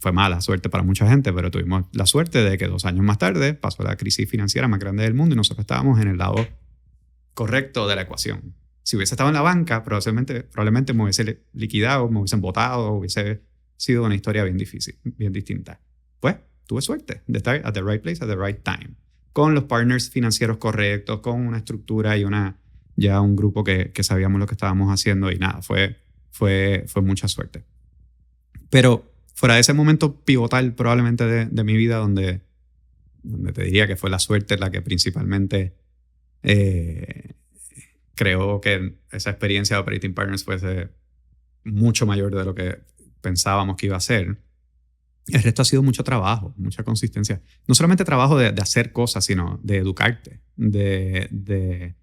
Fue mala suerte para mucha gente, pero tuvimos la suerte de que 2 años más tarde pasó la crisis financiera más grande del mundo y nosotros estábamos en el lado correcto de la ecuación. Si hubiese estado en la banca, probablemente me hubiese liquidado, me hubiesen votado, hubiese sido una historia bien difícil, bien distinta. Pues tuve suerte de estar at the right place at the right time. con los partners financieros correctos, con una estructura y ya un grupo que sabíamos lo que estábamos haciendo y nada, fue mucha suerte. Pero fuera de ese momento pivotal probablemente de mi vida donde te diría que fue la suerte la que principalmente creó que esa experiencia de Operating Partners fuese mucho mayor de lo que pensábamos que iba a ser. El resto ha sido mucho trabajo, mucha consistencia. No solamente trabajo de hacer cosas, sino de educarte, de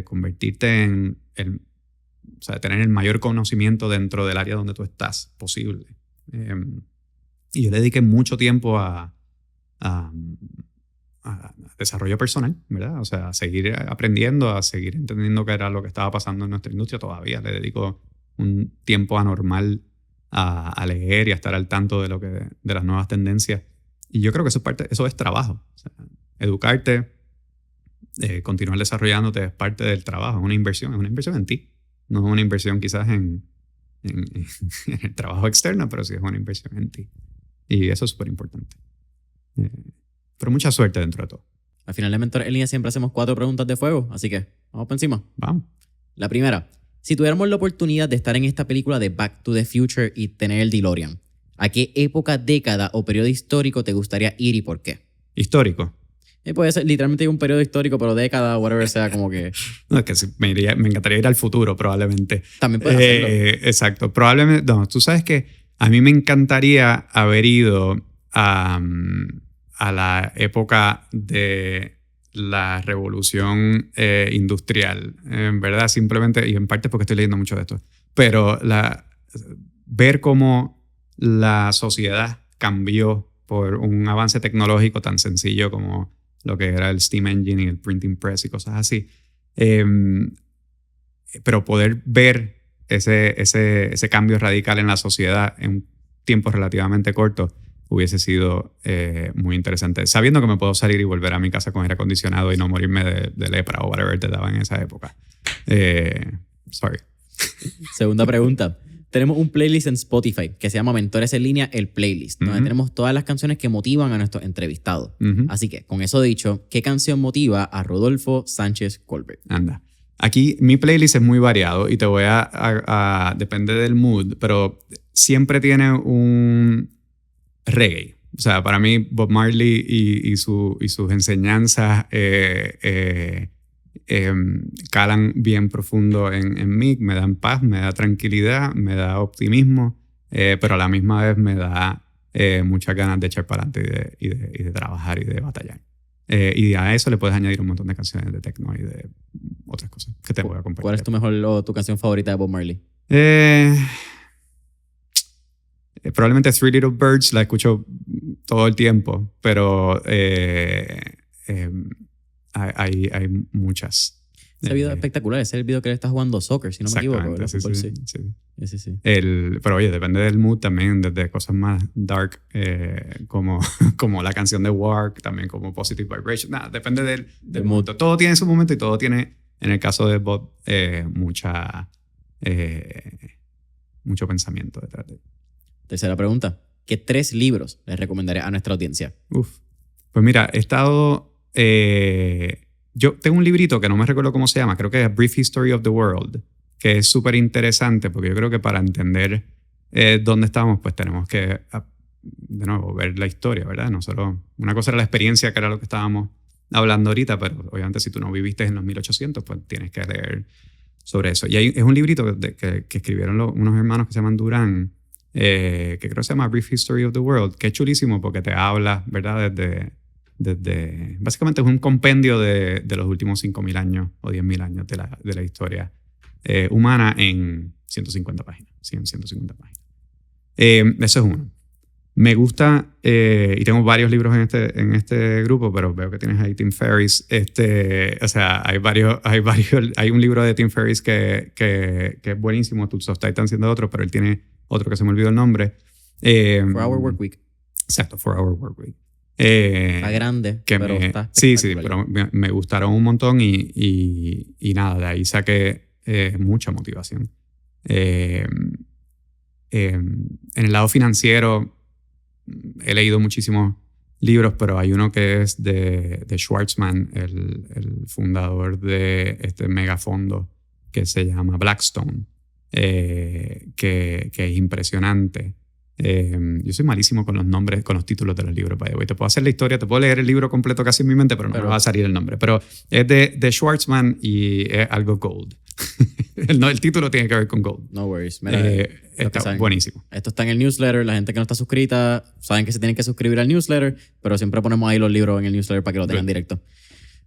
convertirte o sea, de tener el mayor conocimiento dentro del área donde tú estás posible. Y yo le dediqué mucho tiempo a desarrollo personal, ¿verdad? O sea, a seguir aprendiendo, a seguir entendiendo qué era lo que estaba pasando en nuestra industria. Todavía le dedico un tiempo anormal a leer y a estar al tanto de las nuevas tendencias. Y yo creo que eso es trabajo. O sea, educarte, continuar desarrollándote es parte del trabajo, es una inversión en ti. No es una inversión quizás en el trabajo externo, pero sí es una inversión en ti. Y eso es súper importante. Pero mucha suerte dentro de todo. Al final de Mentor en Línea siempre hacemos 4 preguntas de fuego, así que vamos por encima. Vamos. La primera, si tuviéramos la oportunidad de estar en esta película de Back to the Future y tener el DeLorean, ¿a qué época, década o periodo histórico te gustaría ir y por qué? Histórico. Puede ser literalmente un periodo histórico, pero década, whatever sea, como que... No, es que me encantaría ir al futuro, probablemente. También puedes hacerlo. Exacto. Probablemente... No, tú sabes que a mí me encantaría haber ido a la época de la revolución industrial, ¿verdad? Simplemente, y en parte porque estoy leyendo mucho de esto, pero ver cómo la sociedad cambió por un avance tecnológico tan sencillo como lo que era el steam engine y el printing press y cosas así. Pero poder ver ese cambio radical en la sociedad en un tiempo relativamente corto hubiese sido muy interesante. Sabiendo que me puedo salir y volver a mi casa con aire acondicionado y no morirme de lepra o whatever te daba en esa época. Sorry. Segunda pregunta. Tenemos un playlist en Spotify que se llama Mentores en Línea, el playlist, donde tenemos todas las canciones que motivan a nuestros entrevistados. Así que, con eso dicho, ¿qué canción motiva a Rodolfo Sánchez Colbert? Anda. Aquí mi playlist es muy variado y te voy depende del mood, pero siempre tiene un reggae. O sea, para mí Bob Marley y sus enseñanzas calan bien profundo en mí, me dan paz, me da tranquilidad, me da optimismo, pero a la misma vez me da muchas ganas de echar para adelante y de trabajar y de batallar. Y a eso le puedes añadir un montón de canciones de techno y de otras cosas que te voy a compartir. ¿Cuál es tu canción favorita de Bob Marley? Probablemente Three Little Birds, la escucho todo el tiempo, pero hay muchas. Ese video es espectacular. Ese es el video que él está jugando soccer, si no me equivoco. ¿Verdad? Sí. Pero oye, depende del mood también, desde cosas más dark como la canción de Work, también como Positive Vibration. Nada, depende del mood. Todo tiene su momento y todo tiene, en el caso de Bob, mucho pensamiento detrás de él. Tercera pregunta. ¿Qué 3 libros les recomendaré a nuestra audiencia? Pues mira, he estado... yo tengo un librito que no me recuerdo cómo se llama, creo que es A Brief History of the World, que es súper interesante porque yo creo que para entender dónde estamos, pues tenemos que, de nuevo, ver la historia, ¿verdad? No solo, una cosa era la experiencia, que era lo que estábamos hablando ahorita, pero obviamente si tú no viviste en los 1800, pues tienes que leer sobre eso. Y es un librito que escribieron unos hermanos que se llaman Durán, que creo que se llama A Brief History of the World, que es chulísimo porque te habla, ¿verdad? Básicamente es un compendio de los últimos 5.000 años o 10.000 años de la historia humana en 150 páginas. 150 páginas. Eso es uno. Me gusta, y tengo varios libros en este grupo, pero veo que tienes ahí Tim Ferriss. O sea, hay un libro de Tim Ferriss que es buenísimo, Tools of Titan siendo otro, pero él tiene otro que se me olvidó el nombre. 4-Hour Workweek. Exacto, 4-Hour Workweek. Está grande, pero está espectacular. Sí, pero me gustaron un montón y nada, de ahí saqué mucha motivación. En el lado financiero he leído muchísimos libros, pero hay uno que es de Schwartzman, el fundador de este megafondo que se llama Blackstone, que es impresionante. Yo soy malísimo con los nombres, con los títulos de los libros, by the way. Te puedo hacer la historia, te puedo leer el libro completo casi en mi mente, pero no me va a salir el nombre. Pero es de Schwartzman y es algo gold. el título tiene que ver con gold. No worries. Mira, está buenísimo. Esto está en el newsletter. La gente que no está suscrita saben que se tienen que suscribir al newsletter, pero siempre ponemos ahí los libros en el newsletter para que lo tengan directo.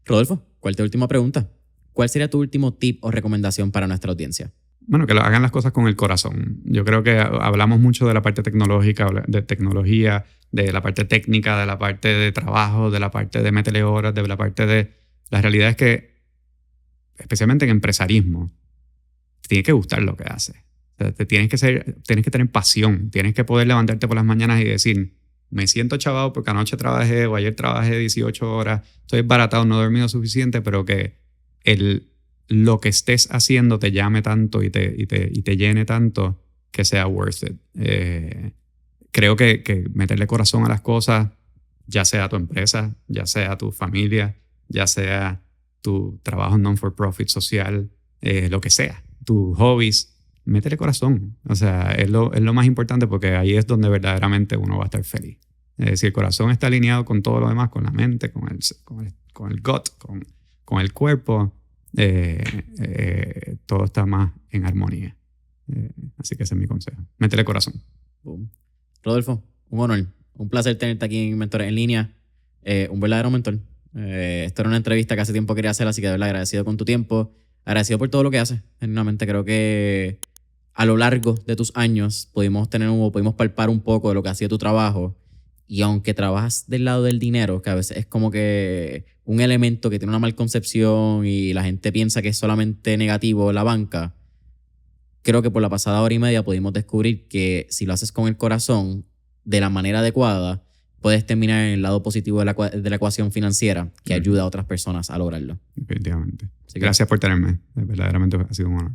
Rodolfo, ¿cuál es tu última pregunta? ¿Cuál sería tu último tip o recomendación para nuestra audiencia? Bueno, que lo hagan las cosas con el corazón. Yo creo que hablamos mucho de la parte tecnológica, de tecnología, de la parte técnica, de la parte de trabajo, de la parte de métele horas, de la parte de... La realidad es que, especialmente en empresarismo, te tiene que gustar lo que haces. O sea, tienes que tener pasión. Tienes que poder levantarte por las mañanas y decir, me siento chavado porque anoche trabajé o ayer trabajé 18 horas, estoy desbaratado, no he dormido suficiente, pero que lo que estés haciendo te llame tanto y te llene tanto que sea worth it. Creo que meterle corazón a las cosas, ya sea tu empresa, ya sea tu familia, ya sea tu trabajo non-for-profit social, lo que sea, tus hobbies, métele corazón. O sea, es lo más importante porque ahí es donde verdaderamente uno va a estar feliz. Si el corazón está alineado con todo lo demás, con la mente, con el gut, con el cuerpo, todo está más en armonía. Así que ese es mi consejo. Métele corazón. Boom. Rodolfo, un honor, un placer tenerte aquí en Mentores en Línea. Un verdadero mentor. Esto era una entrevista que hace tiempo quería hacer, así que de verdad agradecido con tu tiempo, agradecido por todo lo que haces. Genuinamente creo que a lo largo de tus años pudimos palpar un poco de lo que ha sido tu trabajo. Y aunque trabajas del lado del dinero, que a veces es como que un elemento que tiene una malconcepción y la gente piensa que es solamente negativo en la banca, creo que por la pasada hora y media pudimos descubrir que si lo haces con el corazón, de la manera adecuada, puedes terminar en el lado positivo de la ecuación financiera que ayuda a otras personas a lograrlo. Definitivamente. Gracias por tenerme. Verdaderamente ha sido un honor.